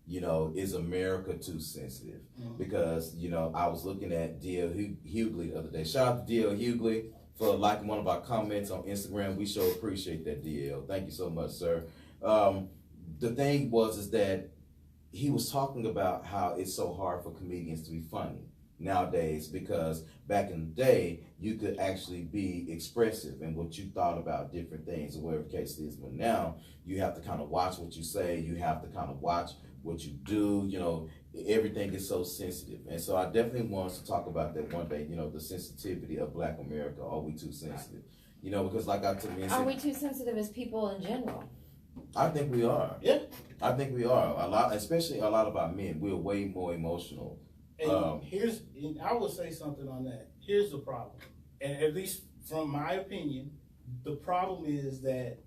Is America too sensitive? Because, I was looking at D.L. Hughley the other day. Shout out to D.L. Hughley for liking one of our comments on Instagram. We sure appreciate that, DL. Thank you so much, sir. The thing is that he was talking about how it's so hard for comedians to be funny nowadays, because back in the day you could actually be expressive in what you thought about different things or whatever the case is, but now you have to kind of watch what you say, you have to kind of watch what you do, you know, everything is so sensitive. And so I definitely want us to talk about that one day, you know, the sensitivity of Black America. Are we too sensitive? You know, because like I mentioned, are we too sensitive as people in general? I think we are. Yeah. I think we are. A lot, especially a lot of our men, we're way more emotional. And I will say something on that. Here's the problem. And at least from my opinion, the problem is that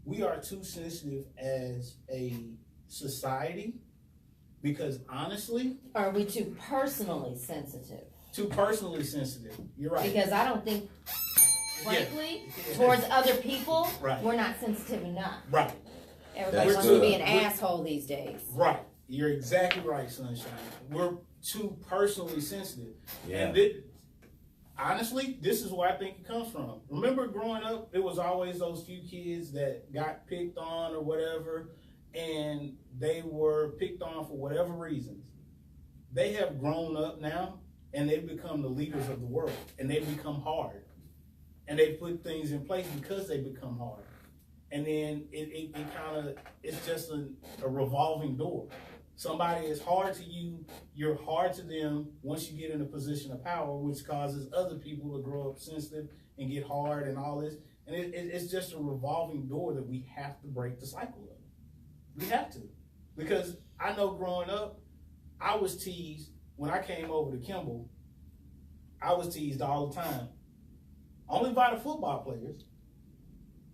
we are too sensitive as a society, because honestly, are we too personally sensitive? Too personally sensitive. You're right. Because I don't think, frankly, towards other people, right, we're not sensitive enough. Right. Everybody wants to be an asshole these days. Right. You're exactly right, Sunshine. We're too personally sensitive. Yeah. And honestly, this is where I think it comes from. Remember growing up, it was always those few kids that got picked on or whatever, and they were picked on for whatever reasons. They have grown up now, and they've become the leaders of the world, and they've become hard. And they put things in place because they become hard. And then it kind of, it's just a revolving door. Somebody is hard to you, you're hard to them once you get in a position of power, which causes other people to grow up sensitive and get hard and all this. And it's just a revolving door that we have to break the cycle of. We have to. Because I know growing up, I was teased when I came over to Kimball. I was teased all the time. Only by the football players.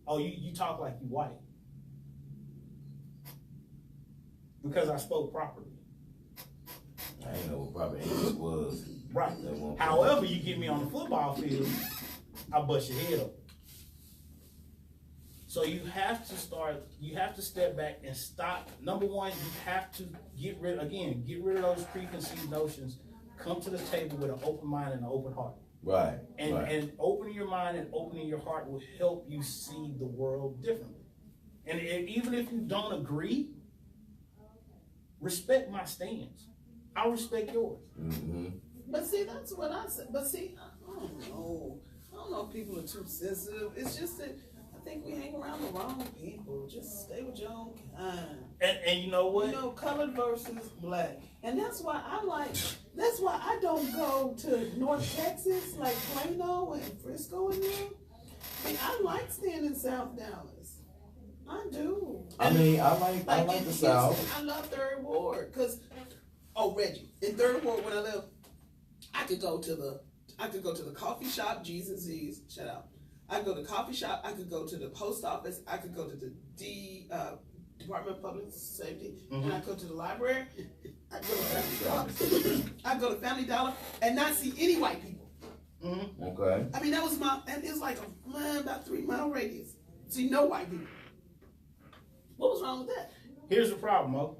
Oh, you talk like you white. Because I spoke properly. I didn't know what proper English was. Right. However, you get me on the football field, I bust your head up. So you have to step back and stop. Number one, you have to get rid of those preconceived notions. Come to the table with an open mind and an open heart. Right. And opening your mind and opening your heart will help you see the world differently. And even if you don't agree, respect my stance. I'll respect yours. Mm-hmm. But see, that's what I said. But see, I don't know. I don't know if people are too sensitive. It's just that I think we hang around the wrong people. Just stay with your own kind. And you know what? You know, colored versus black. And that's why I don't go to North Texas, like Plano and Frisco and them. I mean, I like staying in South Dallas. I do. I mean, I like the South. I love Third Ward because, Reggie, in Third Ward when I lived, I could go to the coffee shop, G's and Z's. Shout out. I could go to the coffee shop. I could go to the post office. I could go to the Department of Public Safety, and I go to the library. I go to Family Dollar and not see any white people. Mm-hmm. Okay. I mean, that was and it was like about 3 mile radius. See no white people. What was wrong with that? Here's the problem, Mo.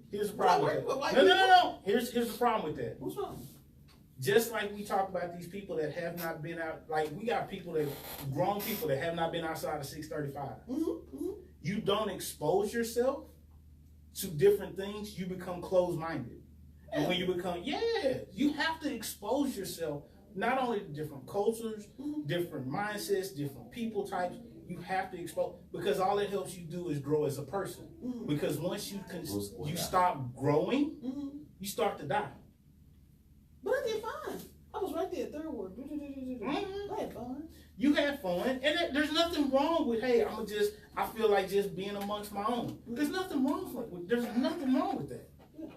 Here's the problem with that. No. Here's the problem with that. What's wrong? Just like we talk about these people that have not been out, like we got grown people that have not been outside of 635. Mm-hmm. You don't expose yourself to different things, you become closed-minded. And when you become, you have to expose yourself not only to different cultures, different mindsets, different people types. You have to expose, because all it helps you do is grow as a person. Because once you stop growing, you start to die. But I did fine. I was right there, Third Ward. I had fun. You had fun, and there's nothing wrong with, hey, I feel like just being amongst my own. There's nothing wrong with that.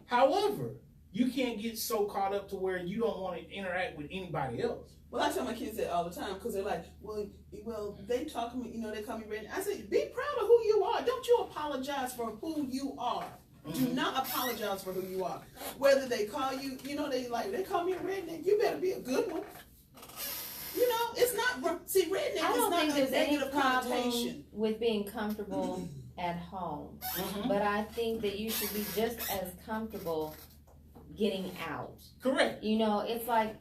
However, you can't get so caught up to where you don't want to interact with anybody else. Well, I tell my kids that all the time because they're like, well, they talk to me, they call me redneck. I say, be proud of who you are. Don't you apologize for who you are. Do not apologize for who you are. Whether they call you, they call me a redneck. You better be a good one. It's not. See, redneck I don't think there's any problem with being comfortable at home, but I think that you should be just as comfortable getting out. Correct. It's like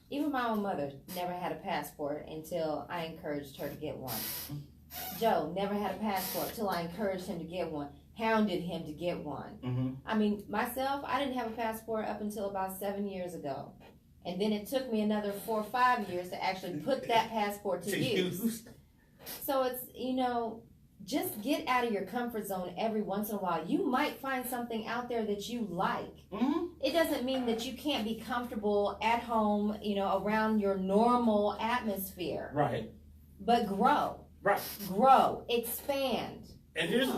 even my own mother never had a passport until I encouraged her to get one. Joe never had a passport till I encouraged him to get one, hounded him to get one. Mm-hmm. I mean, myself, I didn't have a passport up until about 7 years ago. And then it took me another 4 or 5 years to actually put that passport to use. So it's, just get out of your comfort zone every once in a while. You might find something out there that you like. Mm-hmm. It doesn't mean that you can't be comfortable at home, around your normal atmosphere. Right. But grow. Right. Grow. Expand. And here's you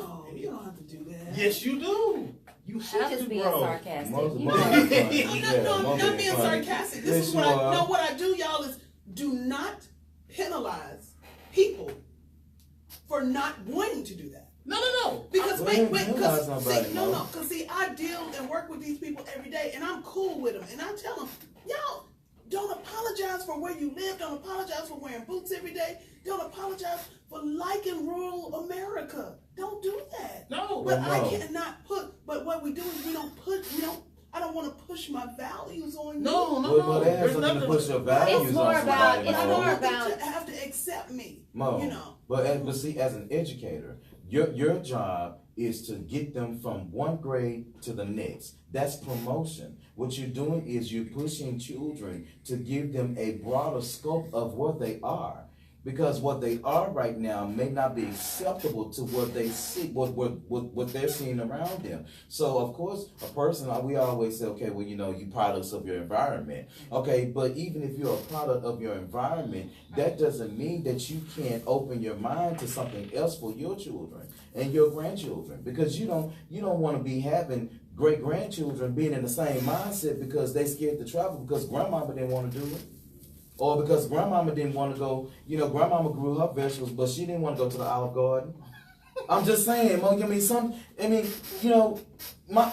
don't have to do that. Yes, you do. You have just to being grow. sarcastic. I'm not being sarcastic. This is what what I do, y'all, is do not penalize people for not wanting to do that. No. Because because see, I deal and work with these people every day, and I'm cool with them, and I tell them, y'all, don't apologize for where you live. Don't apologize for wearing boots every day. Don't apologize for liking rural America. Don't do that. No. But I cannot put. But what we do is we don't. I don't want to push my values on you. No. There's nothing to push your values it's more on about. somebody. It's more about. To have to accept me. But see, as an educator, your job is to get them from one grade to the next. That's promotion. What you're doing is you're pushing children to give them a broader scope of what they are. Because what they are right now may not be acceptable to what they see, what they're seeing around them. So of course, a person, we always say, okay, well, you products of your environment. Okay, but even if you're a product of your environment, that doesn't mean that you can't open your mind to something else for your children and your grandchildren. Because you don't want to be having great grandchildren being in the same mindset because they scared to travel because grandmama didn't want to do it. Or because grandmama didn't want to go, grandmama grew her vegetables, but she didn't want to go to the Olive Garden. I'm just saying, my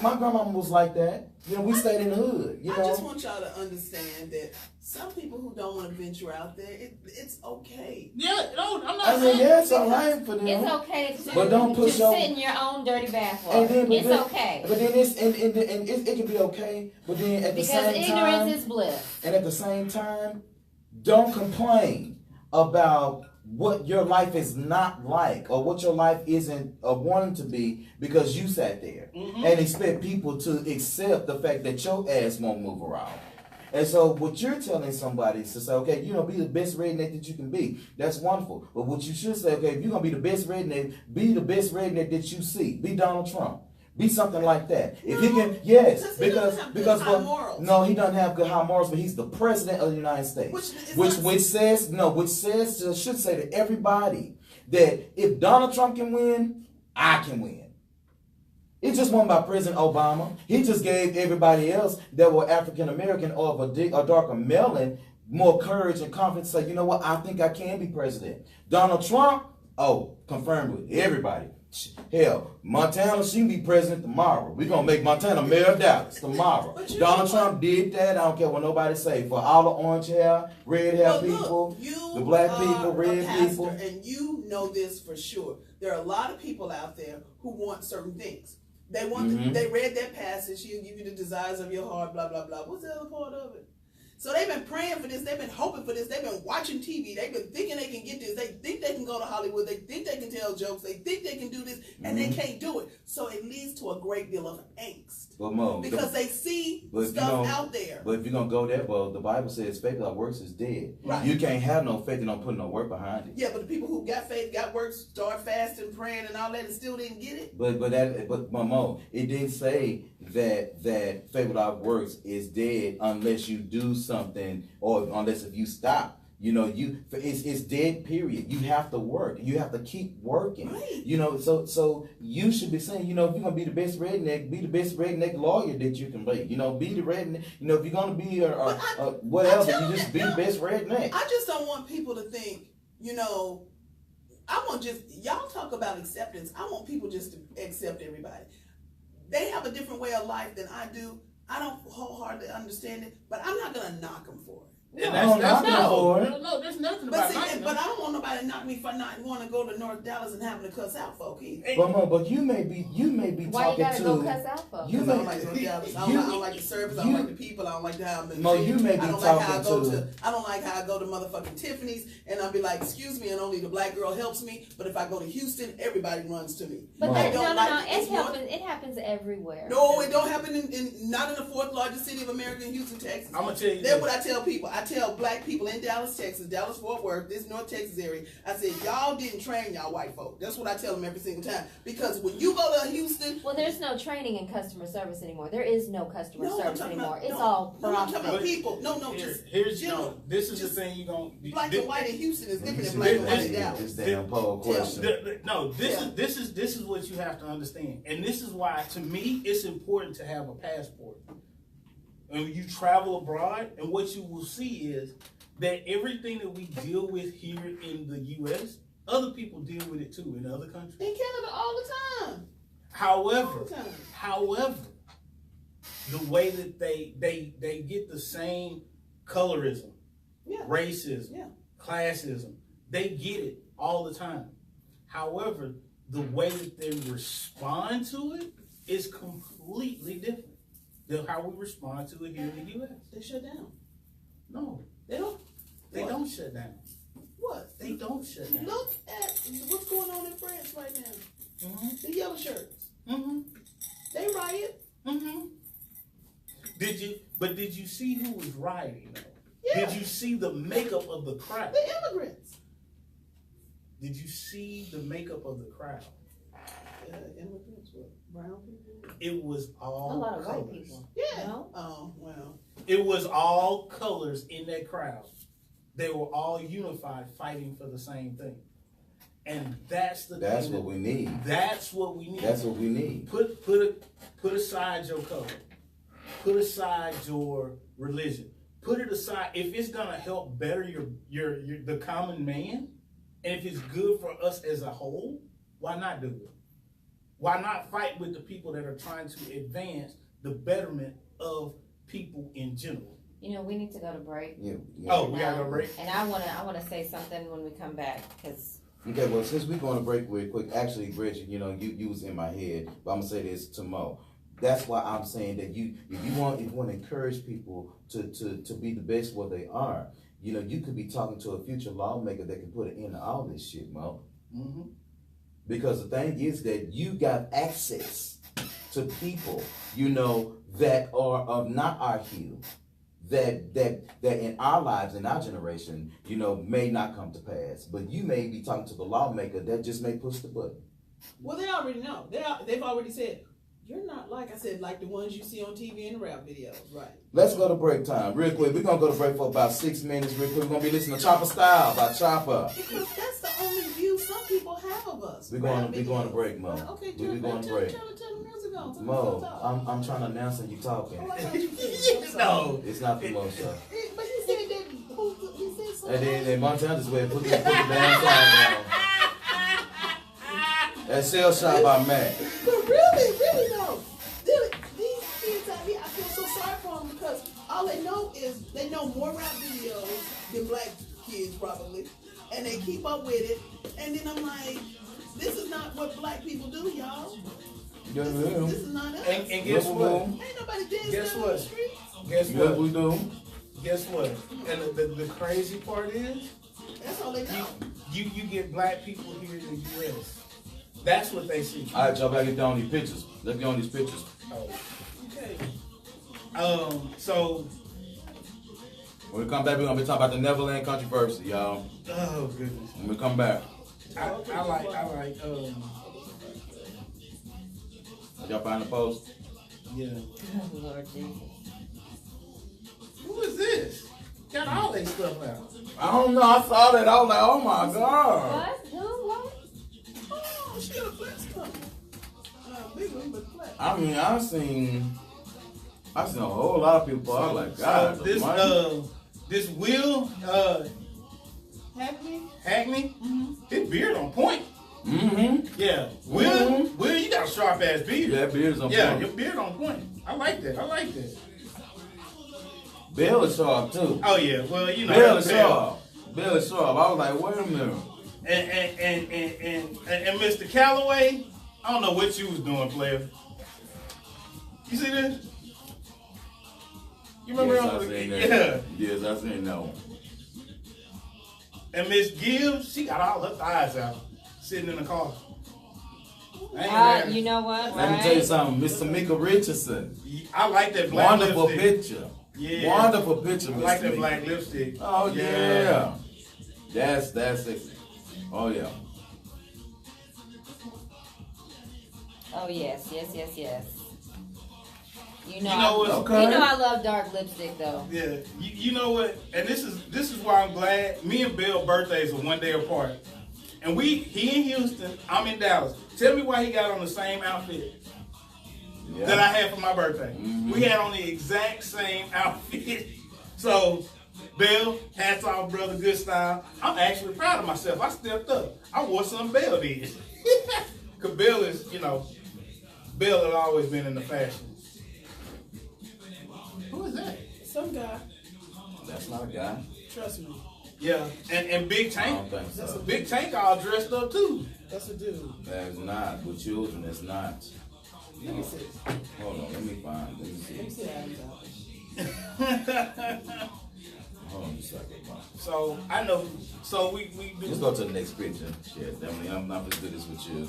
grandmama was like that. We stayed in the hood. I just want y'all to understand that some people who don't want to venture out there, it's okay. Yeah, no, I'm not saying. It's all right for them. It's okay to, but don't push sit in your own dirty bathwater. It's okay. But then it can be okay. But then at the same time, because ignorance is bliss. And at the same time, don't complain about what your life is not like or what your life isn't wanting to be because you sat there and expect people to accept the fact that your ass won't move around. And so what you're telling somebody is to say, okay, be the best redneck that you can be. That's wonderful. But what you should say, okay, if you're going to be the best redneck that you see. Be Donald Trump. Be something like that. If he can, yes, because no, he doesn't have good high morals, but he's the president of the United States, which should say to everybody that if Donald Trump can win, I can win. It just won by President Obama. He just gave everybody else that were African American or of a darker melanin more courage and confidence to say, you know what, I think I can be president. Donald Trump, confirmed with everybody. Hell, Montana, she can be president tomorrow. We're going to make Montana mayor of Dallas tomorrow. Donald Trump did that. I don't care what nobody say. For all the orange hair, red hair people, the black people, red people. And you know this for sure. There are a lot of people out there who want certain things. They want. They read that passage. He'll give you the desires of your heart, blah, blah, blah. What's the other part of it? So they've been praying for this. They've been hoping for this. They've been watching TV. They've been thinking they can get this. They think they can go to Hollywood. They think they can tell jokes. They think they can do this, and they can't do it. So it leads to a great deal of angst. Because they see stuff out there. But if you're going to go there, the Bible says faith without works is dead. Right. You can't have no faith and don't put no work behind it. Yeah, but the people who got faith, got works, start fasting, praying, and all that, and still didn't get it. But Mo, it didn't say that faith without works is dead unless you do something or unless if you stop. It's dead, period. You have to work. You have to keep working. Right. So you should be saying, if you're gonna be the best redneck, be the best redneck lawyer that you can be. Be the redneck. If you're gonna be whatever, you just be the best redneck. I just don't want people to think, I want y'all talk about acceptance. I want people just to accept everybody. They have a different way of life than I do. I don't wholeheartedly understand it, but I'm not gonna knock them for it. And that's no, there's nothing about liking them. But I don't want nobody to knock me for not want to go to North Dallas and having to cuss out folk either. But you may be why talking you gotta to. go cuss out folks? I don't like North Dallas. I don't like the service. I don't like the people. I don't like how you may be talking to. I don't like how I go to motherfucking Tiffany's and I'll be like, excuse me, and only the black girl helps me. But if I go to Houston, everybody runs to me. But it happens everywhere. No, it don't happen in not in the fourth largest city of America, in Houston, Texas. I'm gonna tell you. That's what I tell people. I tell black people in Dallas, Texas, Dallas Fort Worth, this North Texas area. I said, y'all didn't train y'all white folk. That's what I tell them every single time. Because when you go to Houston, well, there's no training in customer service anymore. There is no customer service anymore. It's all profit. I'm talking about people. This is the thing you gonna. Black and white in Houston is different than black and white in Dallas. This damn poll question. This is what you have to understand, and this is why, to me, it's important to have a passport. When you travel abroad, and what you will see is that everything that we deal with here in the U.S., other people deal with it too in other countries. In Canada all the time. However, the way that they get the same colorism, racism, classism, they get it all the time. However, the way that they respond to it is completely different than how we respond to it here in the U.S. They shut down. No. They don't? They don't shut down. What? They don't shut down. Look at what's going on in France right now. Mm-hmm. The yellow shirts. Mm-hmm. They riot. Mm-hmm. Did you see who was rioting though? Yeah. Did you see the makeup of the crowd? The immigrants. Did you see the makeup of the crowd? Immigrants, what? Brown people? It was all a lot of colors. white people. Yeah. No? Oh, well. It was all colors in that crowd. They were all unified, fighting for the same thing. And that's what we need. That's what we need. That's what we need. Put aside your color. Put aside your religion. Put it aside. If it's gonna help better your the common man, and if it's good for us as a whole, why not do it? Why not fight with the people that are trying to advance the betterment of people in general? You know, we need to go to break. Yeah. Oh, we gotta go break. And I wanna say something when we come back, because. Okay, well, since we're going to break real quick, actually, Bridget, you was in my head, but I'm gonna say this to Mo. That's why I'm saying that if you want to encourage people to be the best what they are, you could be talking to a future lawmaker that can put an end to all this shit, Mo. Mm-hmm. Because the thing is that you got access to people, that are of not our hue, that in our lives, in our generation, may not come to pass. But you may be talking to the lawmaker that just may push the button. Well, they already know. They've already said, you're not like the ones you see on TV and the rap videos, right? Let's go to break time real quick. We're going to go to break for about 6 minutes real quick. We're going to be listening to Chopper Style by Chopper. Because that's the only view some people have of us. We're going to break, Mo. Okay, we're going to break. Turn the music on. Mo, I'm trying to announce and you talking. Oh, I thought you did. No. It's not the Mo show. But he said that, he said something. And then Montana just went put the damn song on. That Shell Shot by Mac. But really though, these kids out here, I feel so sorry for them because all they know is they know more rap videos than black kids probably, and they keep up with it. And then I'm like, this is not what black people do, y'all. This is not us. And guess what? Ain't nobody dancing down the street. Guess what? we do. Guess what? And the crazy part is, that's all they know. You get black people here in the U.S. That's what they see. All right, y'all better get down on these pictures. Let's get on these pictures. Oh. Okay. So when we come back, we're gonna be talking about the Neverland controversy, y'all. Oh goodness. When we come back. I like Y'all find the post? Yeah. Oh, Lord Jesus. Who is this? Got all that stuff out. I don't know. I saw that. I was like, oh my God. What? Who? What? Oh, she got a flat stomach. Big one, but flat. I mean, I've seen a whole lot of people. I was like, God. So this Will Hackney? Hackney, his beard on point. Mm-hmm. Yeah. Will, you got a sharp ass beard. Yeah, beard's on point. Yeah, your beard on point. I like that. Bill is sharp too. Oh yeah, well you know. Bill is sharp. Bill is sharp. I was like, wait a minute. And Mr. Calloway, I don't know what you was doing, player. You see this? You remember? Yes, I seen that. Yeah. Yes, I seen that one. And Miss Gibbs, she got all her thighs out, sitting in the car. You know what? Let me tell you something, Miss Tamika Richardson. I like that black wonderful lipstick. Picture. Yeah. Wonderful picture, Miss I like that Tamika. black lipstick. Oh yeah. That's it. Oh yeah. Oh yes. You know I love dark lipstick though. Yeah, you know what? And this is why I'm glad. Me and Bill's birthdays are one day apart, and he in Houston, I'm in Dallas. Tell me why he got on the same outfit that I had for my birthday. Mm-hmm. We had on the exact same outfit. So, Bill, hats off, brother, good style. I'm actually proud of myself. I stepped up. I wore something Bill did. Cause Bill is, Bill has always been in the fashion. Who is that? Some guy. That's not a guy. Trust me. Yeah, and Big Tank. I don't think so. That's a Big Tank all dressed up too. That's a dude. That's not. With children, it's not. Let me see. Hold on, let me see. Let me see Adam's outfit. Hold on a second. So I know. So we do. Let's go to the next picture. Shit, definitely. I'm not gonna do this with you.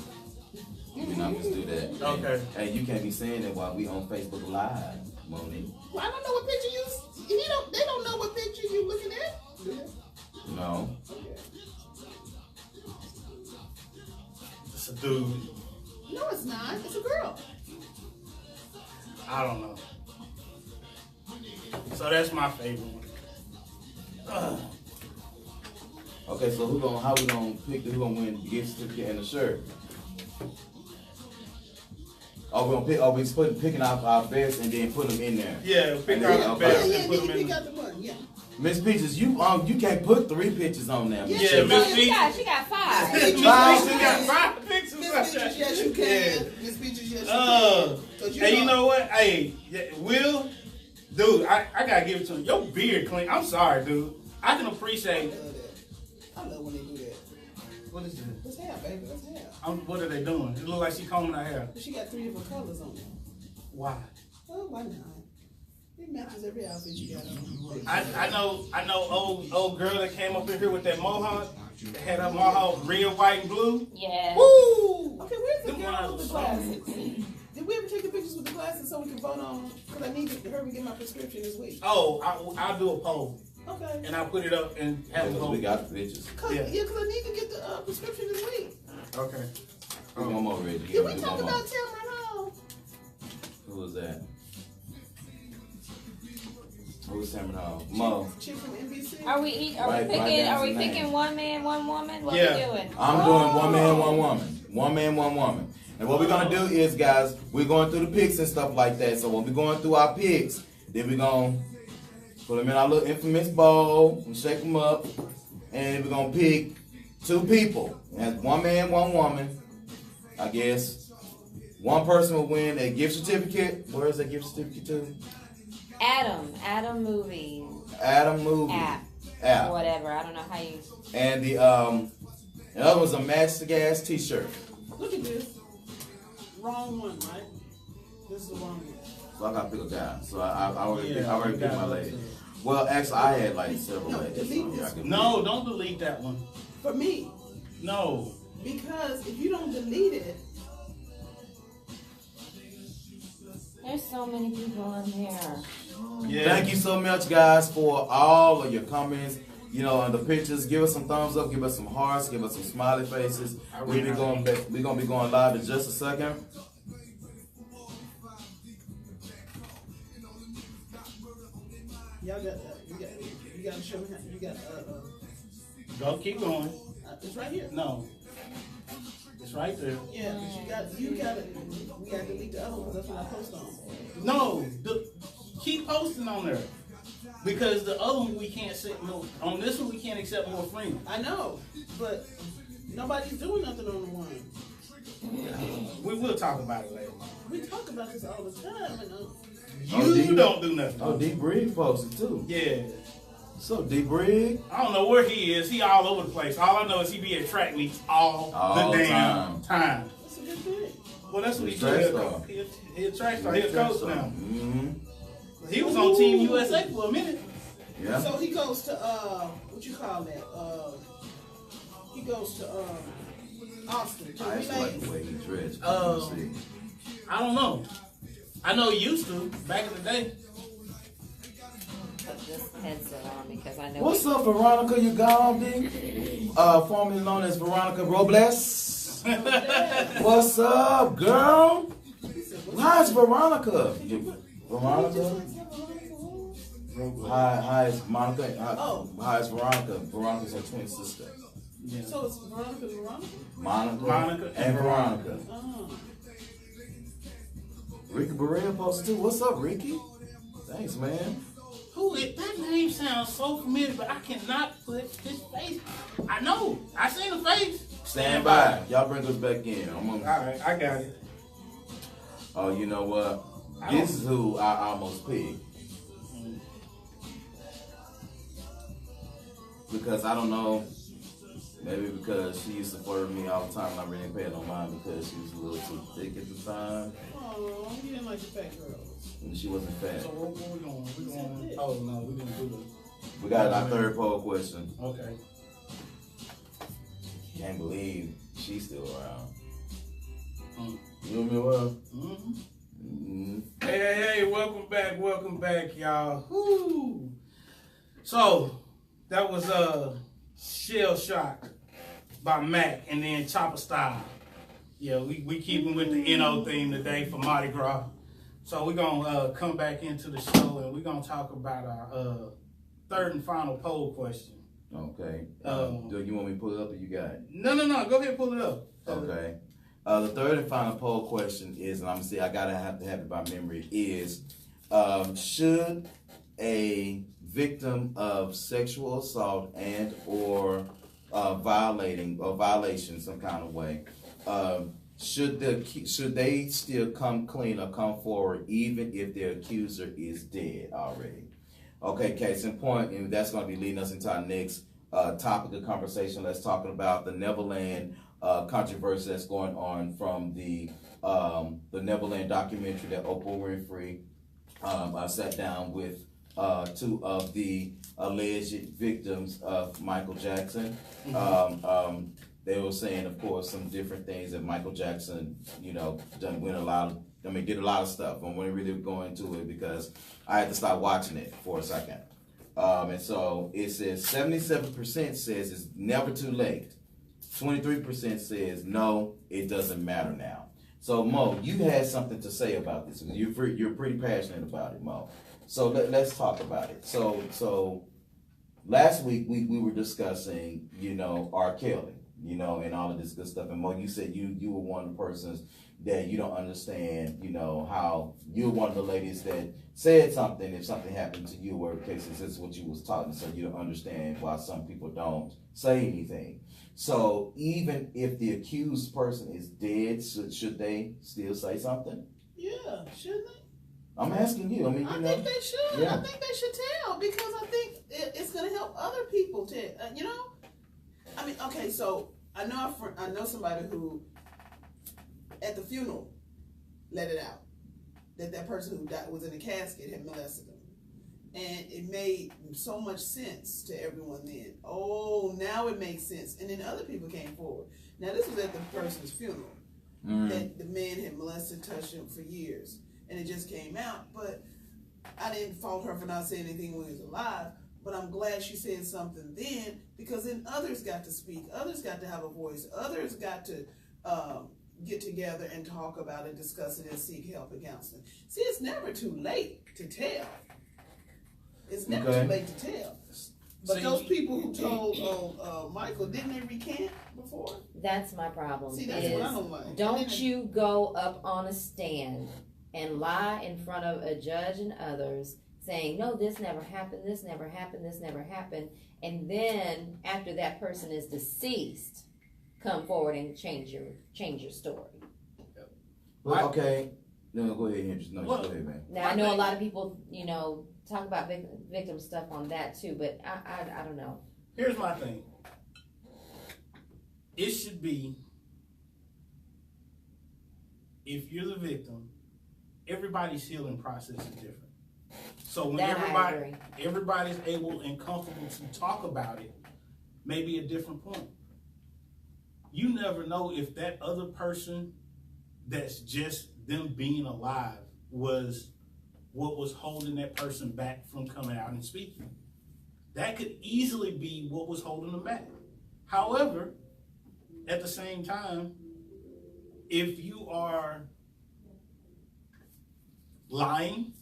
We're not gonna do that. Okay. Hey, you can't be saying that while we on Facebook Live, Monique. Well, I don't know what picture you. They don't know what picture you looking at. No. It's a dude. No, it's not. It's a girl. I don't know. So that's my favorite one. Okay, so how we gonna pick who gonna win the gift certificate and the shirt? We picking out our best and then put them in there. Yeah, pick out the best and put them in. Pick out the one. Yeah. Miss Peaches, you can't put 3 pictures on there. Yeah, Miss Peaches. She got 5. Miss Peaches got 5 pictures. Miss Peaches, yes you can. Miss Peaches, yes you can. Hey, you know what? Hey, Will, dude, I gotta give it to him. Your beard clean. I'm sorry, dude. I can appreciate. I love when they do that. What is this? That's hair, baby. That's hair. What are they doing? It look like she combing her hair. But she got 3 different colors on there. Why? Oh, why not? It matches every outfit you got on. I know old girl that came up in here with that mohawk. Had her mohawk red, white, and blue. Yeah. Woo! Okay, where's the girl with the glasses? Did we ever take the pictures with the glasses so we can vote on? Because I need to hurry and get my prescription this week. Oh, I'll do a poll. Okay. And I'll put it up and have a vote. We got the pictures. Yeah, because I need to get the prescription this week. Okay. One more, Reggie. Did we talk about Tamron Hall? Who was that? Who was Tamron Hall? Mo. Chick from NBC. Are we picking one man, one woman? What are we doing? I'm doing one man, one woman. One man, one woman. And what we're gonna do is, guys, we're going through the picks and stuff like that. So when we're going through our picks, then we're gonna put them in our little infamous bowl and shake them up, and we're gonna pick 2 people. That's one man, one woman. I guess one person will win a gift certificate. Where is that gift certificate to? Adam Movie. Adam Movie. App. Whatever. I don't know how you. And the other was a Match the Gas T-shirt. Look at this. Wrong one, right? This is the wrong one. So I gotta pick a guy. So I already picked my lady. Well, actually, I had like several ladies. No, don't delete that one. For me. No. Because if you don't delete it. There's so many people on here. Yeah. Thank you so much, guys, for all of your comments. And the pictures. Give us some thumbs up. Give us some hearts. Give us some smiley faces. We're gonna be going live in just a second. Y'all got you got to show me how you got. Go, keep going. It's right here. No. It's right there. Yeah, but you got it. We got to delete the other one because that's what I post on. No, keep posting on there. Because the other one we can't accept more. On this one we can't accept more friends. I know, but nobody's doing nothing on the one. We will talk about it later. We talk about this all the time. You don't do nothing. Oh, D Brig posted too. Yeah. So D Brig? I don't know where he is. He all over the place. All I know is he be at track meets all the damn time. That's a good thing. Well, that's what He's he do. He's a track star. He's a coach now. Mm-hmm. He was on Team USA for a minute. Yeah. So he goes to what you call that? He goes to Austin. I just like the way he dressed. I don't know. I know he used to back in the day. Put this headset on because I know. What's up, Veronica Ugaldi? Formerly known as Veronica Robles. What's up, girl? How's Veronica? Veronica? Hi, is Monica. Hi, is Veronica. Veronica's her twin sister. Yeah. So it's Veronica. Monica and Veronica. Oh. Ricky Berea posted too. What's up, Ricky? Thanks, man. Who is that? Name sounds so familiar, but I cannot put his face. I know. I seen the face. Stand by. Y'all bring us back in. All right, I got it. Oh, you know what? This is who I almost picked. Because I don't know, maybe because she used to flirt with me all the time and I really didn't pay no mind because she was a little too thick at the time. Oh, you didn't like the fat girls. And she wasn't fat. So where we going? Oh, no, we didn't do it. We got our third poll question. Okay. Can't believe she's still around. You know me well? Hey, welcome back, y'all. Woo. So, that was Shell Shock by Mac and then Chopper Style. Yeah, we keeping with the NO theme today for Mardi Gras. So we're going to come back into the show and we're going to talk about our third and final poll question. Okay. Do you want me to pull it up or you got it? No. Go ahead and pull it up. Okay. The third and final poll question is, and I'm going to say I got to have it by memory, is should a victim of sexual assault and or violation some kind of way, should they still come clean or come forward even if their accuser is dead already? Okay, case in point, and that's going to be leading us into our next topic of conversation. Let's talk about the Neverland controversy that's going on from the Neverland documentary that Oprah Winfrey sat down with two of the alleged victims of Michael Jackson. They were saying, of course, some different things that Michael Jackson, did a lot of stuff. I won't really go into it because I had to stop watching it for a second. And so it says 77% says it's never too late. 23% says no, it doesn't matter now. So Mo, you had something to say about this. You're pretty passionate about it, Mo. So let's talk about it. So last week we were discussing, R. Kelly, and all of this good stuff. And Mo, you said you were one of the persons that you don't understand, how you're one of the ladies that said something if something happened to you, or cases this is what you was taught, and so you don't understand why some people don't say anything. So even if the accused person is dead, should they still say something? Yeah, should they? I'm asking you. I think they should. Yeah. I think they should tell because I think it's going to help other people to, okay, so I know somebody who at the funeral let it out that person who died was in a casket had molested him. And it made so much sense to everyone then. Oh, now it makes sense. And then other people came forward. Now this was at the person's funeral. That the man had molested, touched him for years. And it just came out. But I didn't fault her for not saying anything when he was alive. But I'm glad she said something then, because then others got to speak. Others got to have a voice. Others got to get together and talk about it, discuss it, and seek help and counseling. See, it's never too late to tell. It's never too late to tell. But so those people who told Michael, didn't they recant before? That's my problem. See, that's what I don't like. Don't you go up on a stand and lie in front of a judge and others saying, no, this never happened, this never happened, this never happened. And then after that person is deceased, come forward and change your story. Well, okay. No, go ahead, Hendrix. No, go ahead, man. Now I know a lot of people, talk about victim stuff on that too, but I don't know. Here's my thing. It should be, if you're the victim, everybody's healing process is different. So when everybody's able and comfortable to talk about it, maybe a different point. You never know if that other person that's just them being alive was what was holding that person back from coming out and speaking. That could easily be what was holding them back. However, at the same time, if you are lying,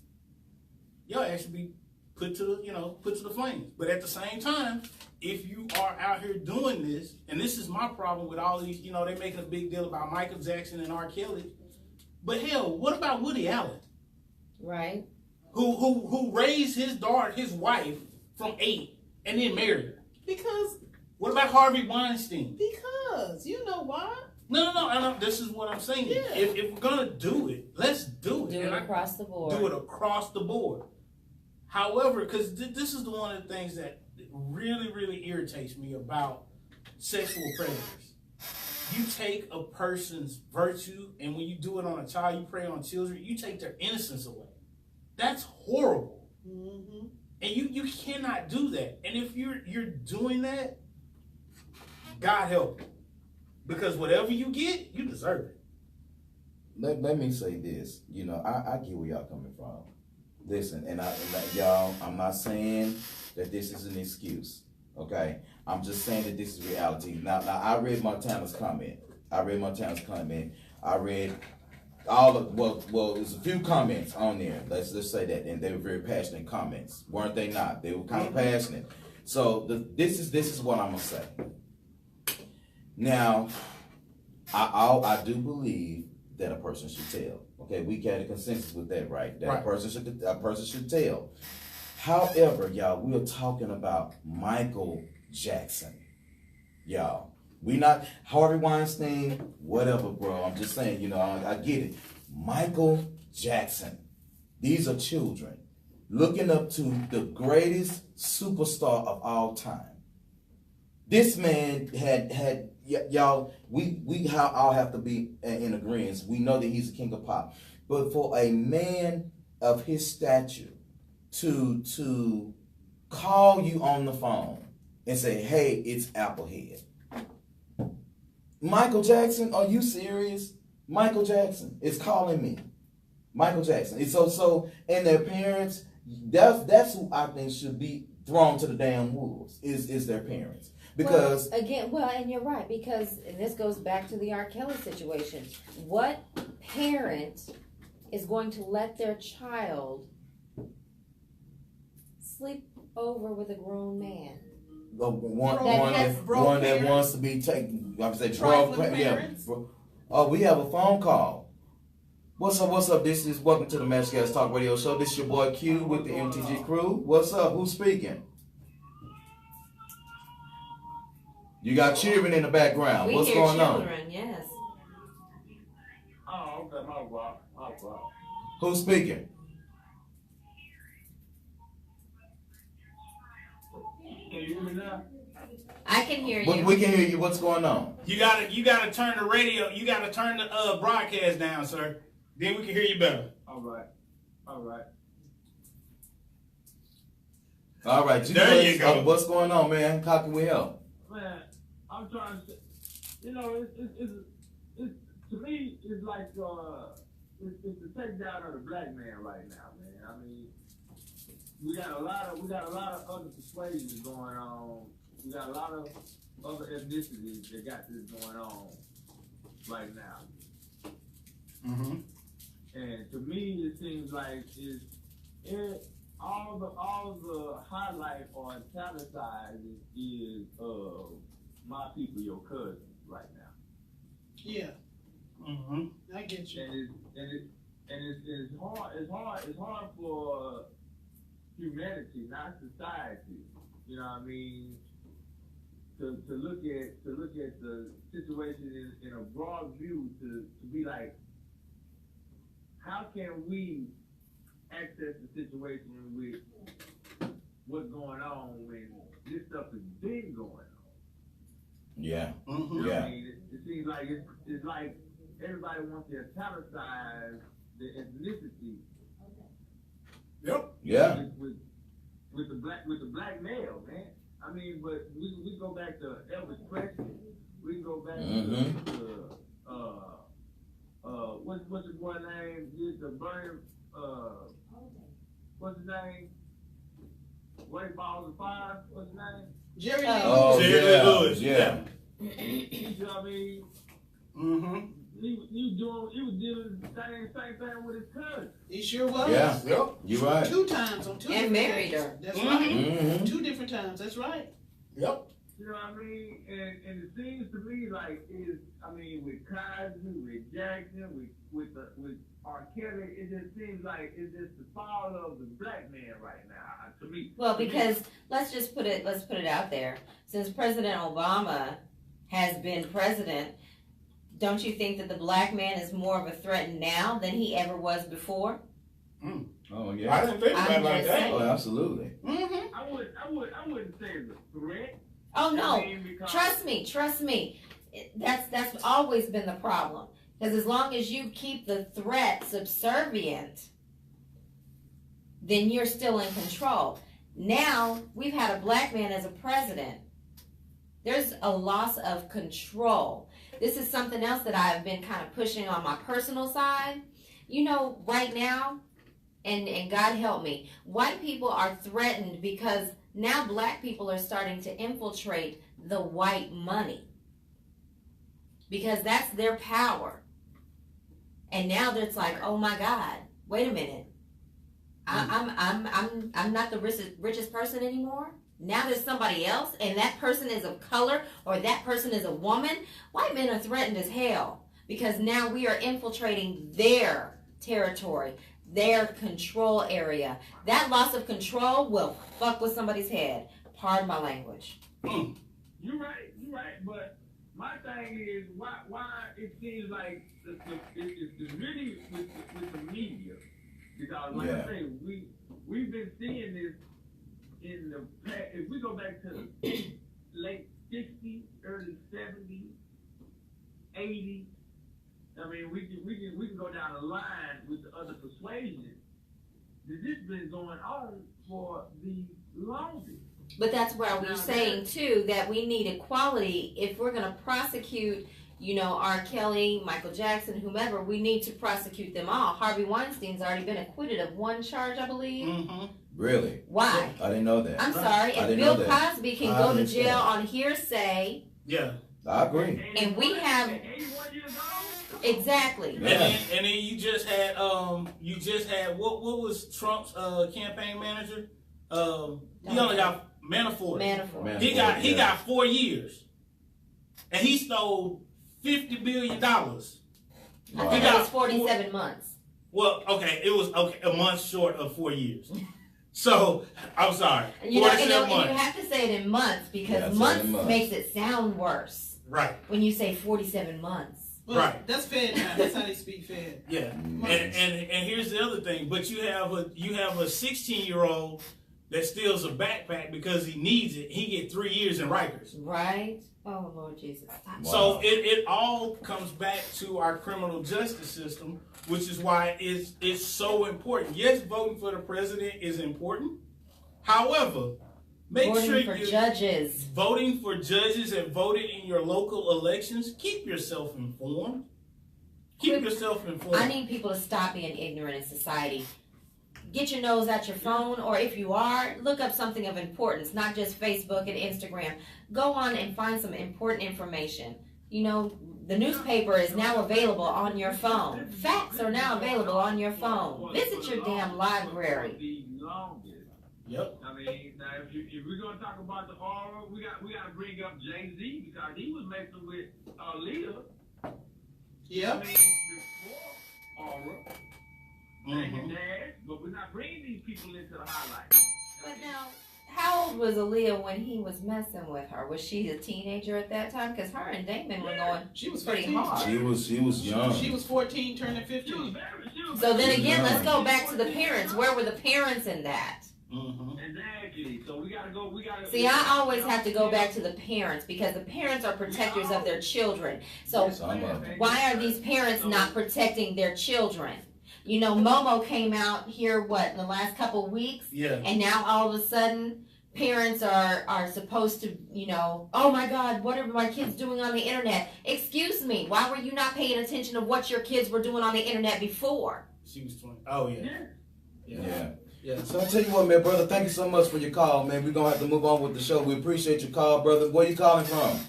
you'll actually be put to the flames. But at the same time, if you are out here doing this, and this is my problem with all these, they're making a big deal about Michael Jackson and R. Kelly. But hell, what about Woody Allen? Right. Who raised his wife from 8 and then married her? Because. What about Harvey Weinstein? Because you know why? No. This is what I'm saying. Yeah. If we're gonna do it, let's do it. Do it across the board. Do it across the board. However, because this is one of the things that really, really irritates me about sexual predators. You take a person's virtue, and when you do it on a child, you prey on children, you take their innocence away. That's horrible. Mm-hmm. And you cannot do that. And if you're doing that, God help you. Because whatever you get, you deserve it. Let me say this. I get where y'all coming from. Listen, and y'all, I'm not saying that this is an excuse. Okay? I'm just saying that this is reality. Now I read Montana's comment. I read all of, well, there's a few comments on there. Let's say that, and they were very passionate comments, weren't they? Not. They were kind of passionate. So this is what I'm gonna say. Now, I do believe that a person should tell. Okay, we got a consensus with that, right? That a person should tell. However, y'all, we're talking about Michael Jackson, y'all. We not Harvey Weinstein, whatever, bro. I'm just saying, I get it. Michael Jackson. These are children looking up to the greatest superstar of all time. This man had y'all, we all have to be in agreement. We know that he's the king of pop. But for a man of his stature to call you on the phone and say, hey, it's Applehead. Michael Jackson, are you serious? Michael Jackson is calling me. Michael Jackson. And so and their parents, that's who I think should be thrown to the damn wolves, is their parents. Because and you're right, because and this goes back to the R. Kelly situation. What parent is going to let their child sleep over with a grown man? One that wants to be taken. I would say drug. Yeah. Oh, we have a phone call. What's up? This is welcome to the Match Gas Talk Radio Show. This is your boy Q with the MTG crew. What's up? Who's speaking? You got children in the background. What's going on? Yes. Oh, okay, my God. Who's speaking? Can you hear me now? I can hear you. We can hear you. What's going on? You gotta turn the radio. You gotta turn the broadcast down, sir. Then we can hear you better. All right. There you go. What's going on, man? How can we help? Man, I'm trying to. It's to me, it's like it's the takedown of the black man right now, man. I mean, we got a lot of other persuasions going on. We got a lot of other ethnicities that got this going on right now. Mm-hmm. And to me, it seems like all the highlight or italicized is my people, your cousins right now. Yeah. Mm-hmm. I get you. And it's hard for humanity, not society. You know what I mean? look at the situation in a broad view to be like, how can we access the situation with what's going on when this stuff has been going on? Yeah. Mm-hmm. You know Yeah. what I mean? It seems like it's like everybody wants to italicize the ethnicity. Yep. Yeah. With the black male, man. I mean, but we go back to Elvis Presley. We can go back to what's the boy name? The burn what's his name? White Balls of Fire. What's his name? Jerry Lee. Oh, Jerry Lewis. Yeah. You know what I mean? Mm-hmm. He was dealing the same thing with his cousin. He sure was. Yeah. Yep. You're right. 2 times on 2 And different married days. her. That's Mhm. right. Mm-hmm. 2 different times. That's right. Yep. You know what I mean? And it seems to me like with Cosby, with Jackson, with R. Kelly, it just seems like it's just the fall of the black man right now. To me. Well, because let's put it out there. Since President Obama has been president, don't you think that the black man is more of a threat now than he ever was before? Oh I yeah. didn't think about it like just that. saying. Oh, absolutely. Mm-hmm. I wouldn't say it's a threat. Oh no, I mean, because trust me. That's always been the problem. Because as long as you keep the threat subservient, then you're still in control. Now we've had a black man as a president. There's a loss of control. This is something else that I've been kind of pushing on my personal side. You know, right now, and God help me, white people are threatened because now black people are starting to infiltrate the white money. Because that's their power. And now it's like, oh my God, wait a minute. I'm not the richest person anymore. Now there's somebody else, and that person is of color, or that person is a woman. White men are threatened as hell because now we are infiltrating their territory, their control area. That loss of control will fuck with somebody's head. Pardon my language. You're right, but my thing is why it seems like it's really with the media, because like I say, we've been seeing this in the past. If we go back to the late 60s, early 70s, 80s, I mean we can go down the line with the other persuasions. This has been going on for the longest. But that's why we're saying too that we need equality. If we're going to prosecute, R. Kelly, Michael Jackson, whomever, we need to prosecute them all. Harvey Weinstein's already been acquitted of 1 charge, I believe. Mm-hmm. Really? Why? I didn't know that. I'm sorry. And Bill Cosby can go to jail on hearsay. Yeah. I agree. And we have 81 years old. Exactly. Yeah. And then you just had what was Trump's campaign manager? He only got Manafort. He got 4 years, and he stole $50 billion. I think that was 47 months. Well, okay, it was a month short of 4 years. So I'm sorry. And you have to say it in months because months makes it sound worse. Right. When you say 47 months. Well, right. That's Fed time. That's how they speak Fed. Yeah. And here's the other thing. But you have a 16-year-old that steals a backpack because he needs it. He get 3 years in Rikers. Right. Oh Lord Jesus. Wow. So it all comes back to our criminal justice system, which is why it's so important. Yes, voting for the president is important. However, voting for judges and voting in your local elections. Keep yourself informed. I need people to stop being ignorant in society. Get your nose out your phone, or if you are, look up something of importance, not just Facebook and Instagram. Go on and find some important information. The newspaper is now available on your phone. Facts are now available on your phone. Visit your damn library. Yep. I mean, now if we're gonna talk about the aura, we got to bring up Jay-Z because he was messing with Aaliyah. Yep. I mean, before aura. But we're not bringing these people into the highlight. But now, How old was Aaliyah when he was messing with her? Was she a teenager at that time? Because her and Damon were going She was pretty 15. hard. She was young. She was 14, turning 15. So then again, let's go back to the parents. Where were the parents in that? Exactly. So we gotta. See, I always have to go back to the parents because the parents are protectors of their children. So why are these parents not protecting their children? You know, Momo came out here, in the last couple of weeks? Yeah. And now all of a sudden, parents are supposed to, oh my God, what are my kids doing on the internet? Excuse me, why were you not paying attention to what your kids were doing on the internet before? She was 20. Oh, yeah. Yeah. So I tell you what, man, brother, thank you so much for your call, man. We're going to have to move on with the show. We appreciate your call, brother. Where you calling from?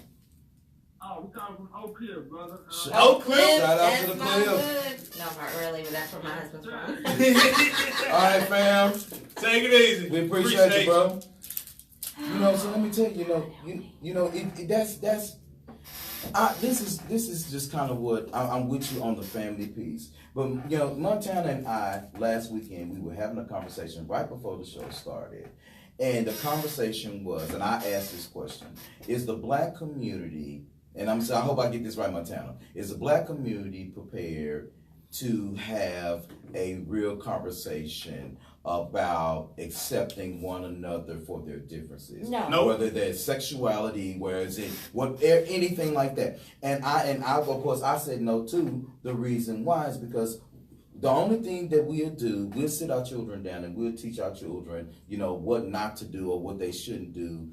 Oh, we calling from Oak Cliff, brother. Oak Cliff? Shout out to the Cliff. No, not really, but that's where my husband's from. All right, fam. Take it easy. We appreciate you, bro. So let me tell you, this is just kind of what I'm with you on the family piece. But Montana and I last weekend we were having a conversation right before the show started, and the conversation was, and I asked this question: is the black community, and I hope I get this right, Montana, is the black community prepared to have a real conversation about accepting one another for their differences? No. Whether there's sexuality, anything like that. And I of course I said no too. The reason why is because the only thing that we'll do, we'll sit our children down and we'll teach our children, what not to do or what they shouldn't do,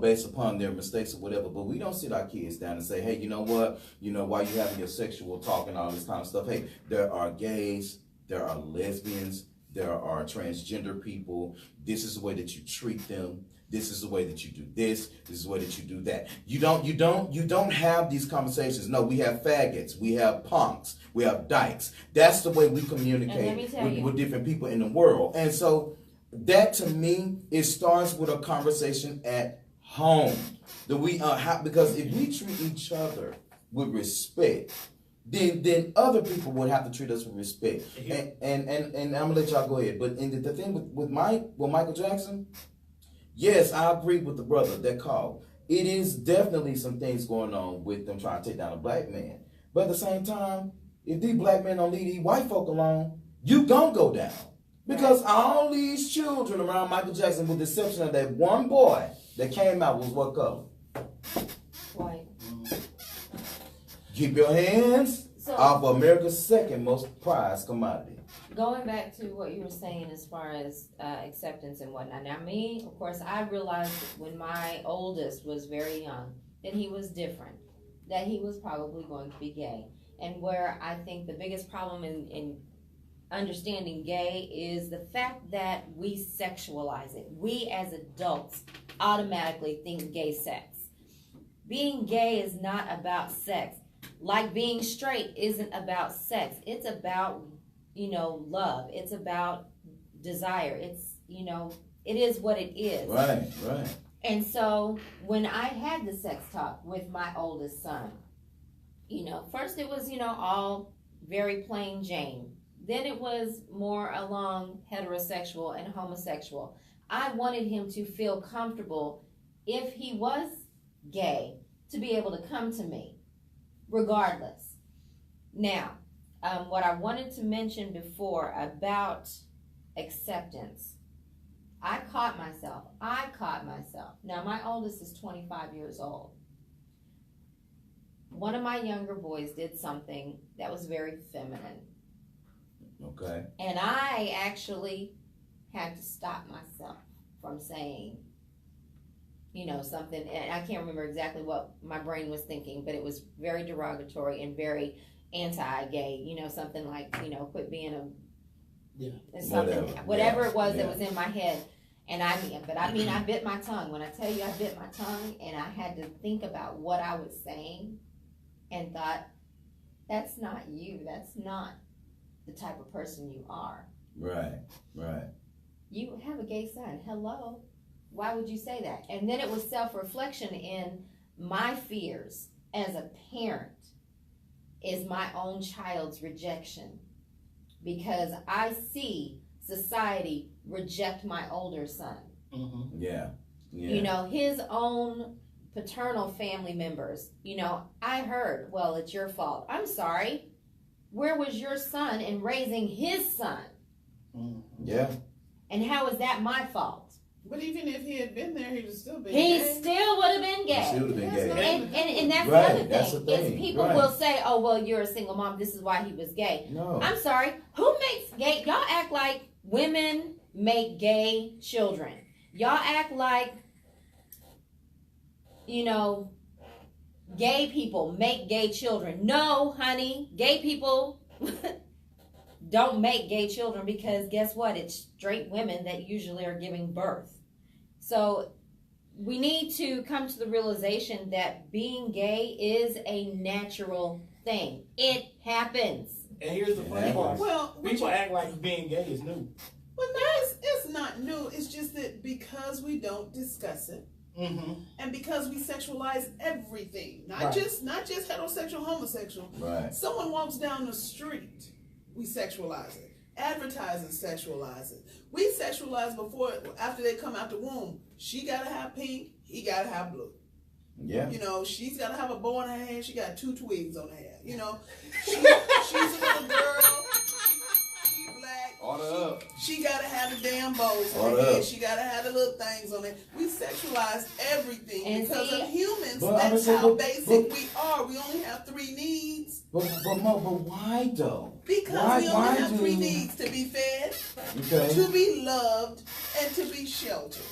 based upon their mistakes or whatever. But we don't sit our kids down and say, hey, you know what? While you're having your sexual talk and all this kind of stuff, hey, there are gays, there are lesbians, there are transgender people. This is the way that you treat them. This is the way that you do this. This is the way that you do that. You don't have these conversations. No, we have faggots. We have punks. We have dykes. That's the way we communicate with different people in the world. And so that to me, it starts with a conversation at home. That we because if we treat each other with respect, then other people would have to treat us with respect. And I'm gonna let y'all go ahead. But the thing with Michael Jackson, yes, I agree with the brother that called. It is definitely some things going on with them trying to take down a black man. But at the same time, if these black men don't leave these white folk alone, you gonna go down. Because all these children around Michael Jackson, with the exception of that one boy that came out, was what color? White. Keep your hands off of America's second most prized commodity. Going back to what you were saying as far as acceptance and whatnot. Now, me, of course, I realized when my oldest was very young that he was different, that he was probably going to be gay. And where I think the biggest problem in understanding gay is the fact that we sexualize it. We as adults automatically think gay sex. Being gay is not about sex. Like being straight isn't about sex. It's about, love. It's about desire. It's, it is what it is. Right. And so when I had the sex talk with my oldest son, first it was, all very plain Jane. Then it was more along heterosexual and homosexual. I wanted him to feel comfortable if he was gay to be able to come to me, regardless. Now, what I wanted to mention before about acceptance, I caught myself. Now, my oldest is 25 years old. One of my younger boys did something that was very feminine. Okay. And I actually had to stop myself from saying, something, and I can't remember exactly what my brain was thinking, but it was very derogatory and very anti-gay, something like, quit being whatever it was that was in my head. And I bit my tongue. When I tell you I bit my tongue, and I had to think about what I was saying and thought, that's not you. That's not the type of person you are. Right. You have a gay son. Hello. Why would you say that? And then it was self-reflection in my fears as a parent is my own child's rejection. Because I see society reject my older son. Mm-hmm. Yeah. You know, his own paternal family members. You know, I heard, well, it's your fault. I'm sorry. Where was your son in raising his son? Mm-hmm. Yeah. And how is that my fault? But even if he had been there, he would still be He gay. still would have been gay. He still would have been gay. And that's Right, the other that's thing. the thing. Is people Right. will say, oh, well, you're a single mom. This is why he was gay. No. I'm sorry. Who makes gay? Y'all act like women make gay children. Y'all act like, you know, gay people make gay children. No, honey. Gay people don't make gay children because guess what? It's straight women that usually are giving birth. So we need to come to the realization that being gay is a natural thing. It happens. And here's the funny part. Well, People act like being gay is new. Well, no, it's not new. It's just that because we don't discuss it, Mm-hmm. and because we sexualize everything, not Right. just heterosexual, homosexual. Right. Someone walks down the street, we sexualize it. Advertising sexualize it. We sexualize after they come out the womb. She gotta have pink, he gotta have blue. Yeah. You know, she's gotta have a bow in her hair, she got 2 twigs on her hair. You know, she's a little girl, she black. Order up. She gotta have the damn bows on Order her head. up. She gotta have the little things on it. We sexualize everything And because see, of humans. but That's honestly, how but- basic we are. We only have 3 needs. But why though? Because we Why only have 3 do- needs: to be fed, Okay. to be loved, and to be sheltered.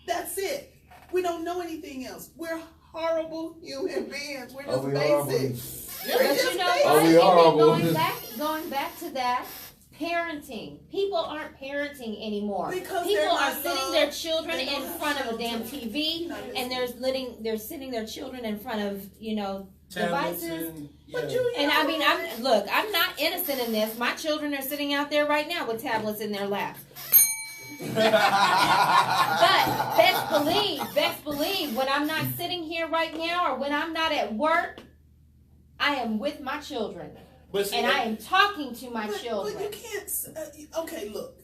That's it. We don't know anything else. We're horrible human beings. We're just we basic. horrible? We're But just you know basic. what? we And then horrible. going back to that, parenting. People aren't parenting anymore. Because People they're are not sitting loved. their children They don't in have front of a children. damn TV, Not and listening. they're sitting their children in front of, you know, Tablets devices. and, But yeah. And I mean, I'm not innocent in this. My children are sitting out there right now with tablets in their laps. But best believe, when I'm not sitting here right now or when I'm not at work, I am with my children. But see, And I am talking to my But children. you can't. Okay, look.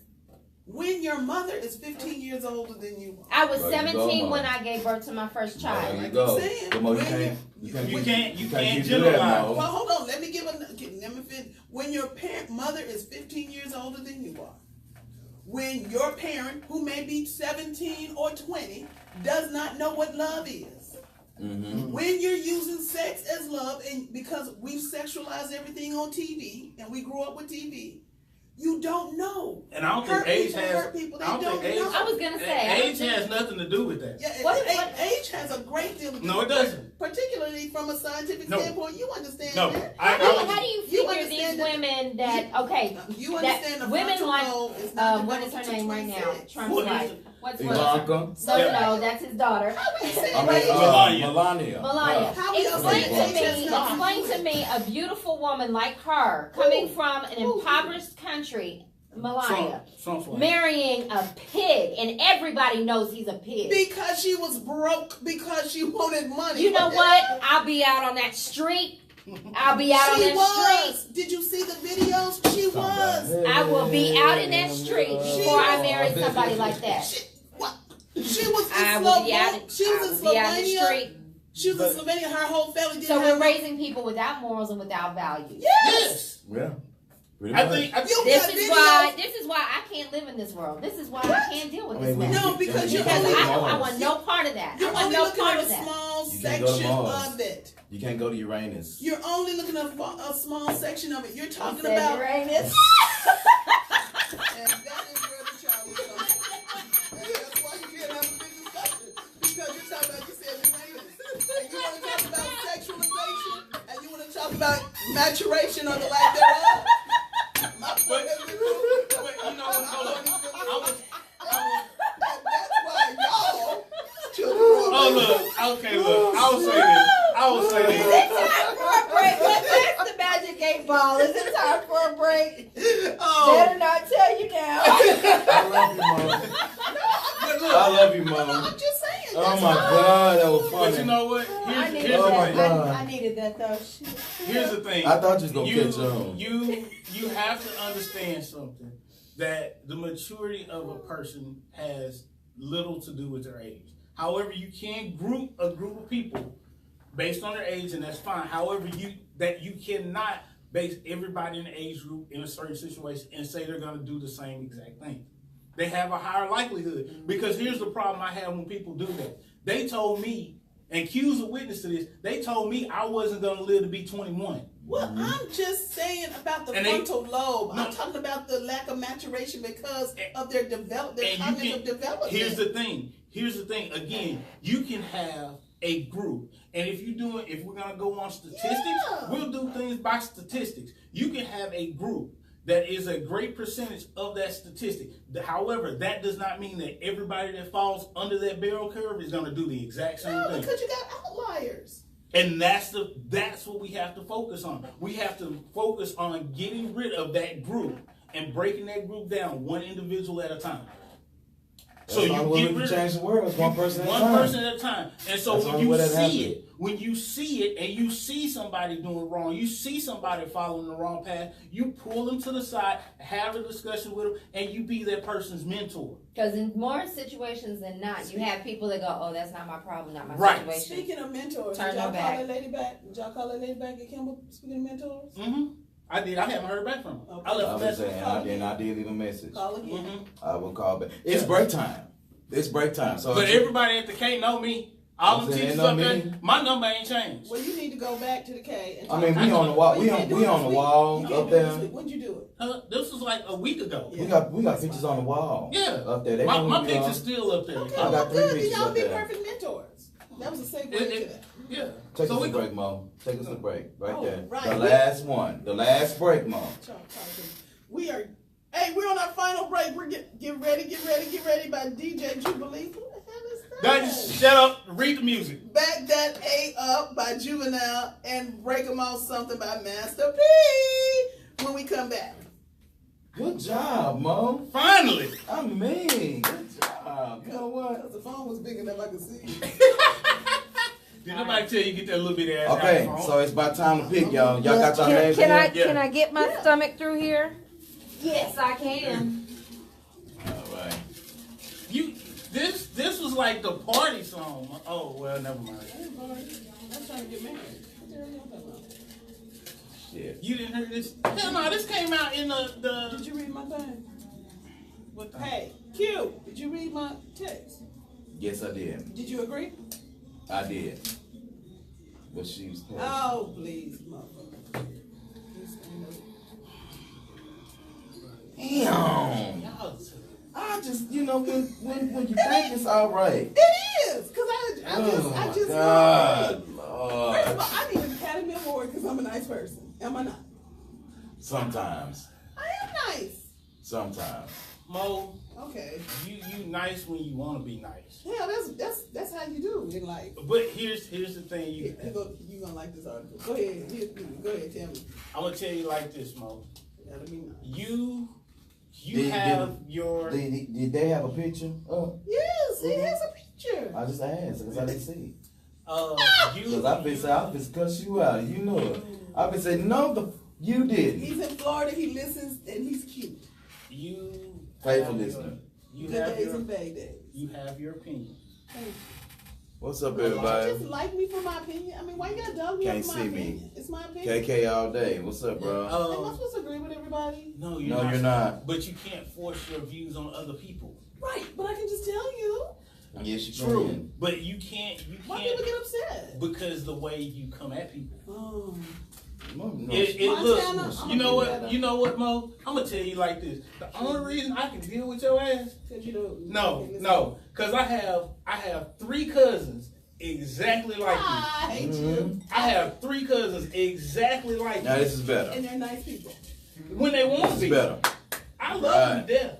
When your mother is 15 years older than you are, I was There you go, 17 Mom. when I gave birth to my first child. There you go. saying, Come on, when you can't you do can't that, generalize. Mo. well, hold on. Let me finish. When your mother is 15 years older than you are, when your parent, who may be 17 or 20, does not know what love is, Mm-hmm. when you're using sex as love, and because we've sexualized everything on TV and we grew up with TV, you don't know. And I don't think age has. Hurt people. They I don't think don't age. know. I was gonna say, age has nothing to do with that. Yeah, What- age has a great deal to do. No, it with doesn't. Particularly from a scientific No. standpoint, you understand No, that. I how do you You figure understand these that- women that, okay, You that understand the women frontal like, lobe is not what is her developed name until right now? 26. Trump's What is wife. it? What's Ivanka. No, that's his daughter. How we say I mean, age? Melania. Melania. How we Explain gonna say age has explain to me a beautiful woman like her coming from an impoverished country, Melania, Trump's wife. marrying a pig, and everybody knows he's a pig. Because she was broke because she wanted money. You know what? I'll be out on that street. I'll be out on She that was. Did you see the videos? She was. street. I will be out in that street before I marry somebody like that. What? She was in I will be out. Slovenia. She was in I will be out in the Slovenia. street. She was in Slovenia. Her whole family didn't So have we're raising people without morals and without values. Yes. Yeah. Pretty I much. think. You This got is videos. why I can't live in this world. This is why I can't deal with this man. No, because you're Because only, I want no part of that. I you're want only no looking part at of a that. small You can't go to section Mars. of it. You can't go to Uranus. You're only looking at a small section of it. You're talking Said about, Uranus. and that is where the child is coming from. And that's why you can't have a big discussion. Because you're talking about, you said Uranus. And you want to talk about sexualization, and you want to talk about maturation or the lack thereof. My point is, But you know, hold on. and that's why y'all children grow up. Oh look. Okay, look. I will say this. It's time for a break. Where's the magic 8-ball? Is it time for a break? Oh. Better not tell you now. I love you, Mom. But look. I love you, Mom. I'm just saying. Oh that's my fine. God, that was But you funny. know what? I needed Here's the my that. thing. God. I needed that though. Shit. Here's the thing. I thought you was gonna catch on. You have to understand something, that the maturity of a person has little to do with their age. However, you can group a group of people based on their age, and that's fine. However, you cannot base everybody in the age group in a certain situation and say they're going to do the same exact thing. They have a higher likelihood. Because here's the problem I have when people do that. They told me, and Q's a witness to this, they told me I wasn't going to live to be 21. Well, I'm just saying about the frontal lobe. I'm talking about the lack of maturation because of their cognitive development. Here's the thing. Again, you can have a group. And if we're going to go on statistics, we'll do things by statistics. You can have a group that is a great percentage of that statistic. However, that does not mean that everybody that falls under that bell curve is going to do the exact same thing. Because you got outliers. And that's what we have to focus on. We have to focus on getting rid of that group and breaking that group down one individual at a time. So you get rid of change the world. One person at a time. And so when you see it and you see somebody doing wrong, you see somebody following the wrong path, you pull them to the side, have a discussion with them, and you be that person's mentor. Because in more situations than not, you have people that go, "Oh, that's not my problem, not my situation." Speaking of mentors, did y'all call that lady back? Did y'all call that lady back at Kimball? Speaking of mentors, I did. I haven't heard back from him. Okay. I left a message. I did leave a message. Call again. I will call back. It's break time. So but everybody at the K know me. All the teachers up there, my number ain't changed. Well, you need to go back to the K. And we on the wall. We on the wall up there. When'd you do it? This was like a week ago. Yeah. We got pictures on the wall. Yeah, up there. My picture's still up there. Okay, I got 3 pictures y'all up be there. perfect mentors. That was a segue to that. Yeah. Take us a break, Mo. Take us a break right there. Right. The last one. The last break, Mo. We're on our final break. We're get ready by DJ Jubilee. Who the hell is that? Just shut up. Read the music. Back That A Up by Juvenile and Break 'Em Off Something by Master P. When we come back. Good job, Mo. Finally. I mean, good job. You know what? The phone was big enough I could see. Did nobody tell you get that little bit of ass Okay, out of the phone? so it's about time to pick, y'all. Y'all got your names in there? Can I get my stomach through here? Yes, I can. All right. This was like the party song. Oh well, never mind. I'm trying to get married. Shit. You didn't hear this? Hell no, this came out in the. Did you read my thing? What the? Hey, Q, did you read my text? Yes, I did. Did you agree? I did. But she was paying. Oh, please, motherfucker. Damn. I just, when you think it's all right. It is, because I just God, know. Lord. First of all, I need an Academy Award because I'm a nice person. Am I not? Sometimes. I am nice. Sometimes. Mo, okay. You nice when you want to be nice. Yeah, that's how you do in life. But here's the thing. You gonna like this article. Go ahead. Go ahead. Tell me. I'm gonna tell you like this, Mo. Gotta be nice. Did they have a picture? Yes, it has a picture. I just asked because I didn't see. Because I've been cuss you out. You know it. I've been saying no. You did. He's in Florida. He listens and he's cute. Faithful listener. Good days and bad days. You have your opinion. Thank you. What's up, Well, everybody? just like me for my opinion. I mean, why you gotta dog me Can't for my see opinion? me. It's my opinion. KK all day. What's up, bro? Am I supposed to agree with everybody? No, you're not. But you can't force your views on other people. Right, but I can just tell you. Yes, you True, can. but you can't. Why people get upset? Because the way you come at people. Oh. It looks. You know what? You know what, Mo? I'm gonna tell you like this. The only reason I can deal with your ass. Because you don't. No. Because I have 3 cousins exactly like you. I hate you. I have 3 cousins exactly like you. Now this is better. And they're nice people. When they want to This be. is better. I love them to death.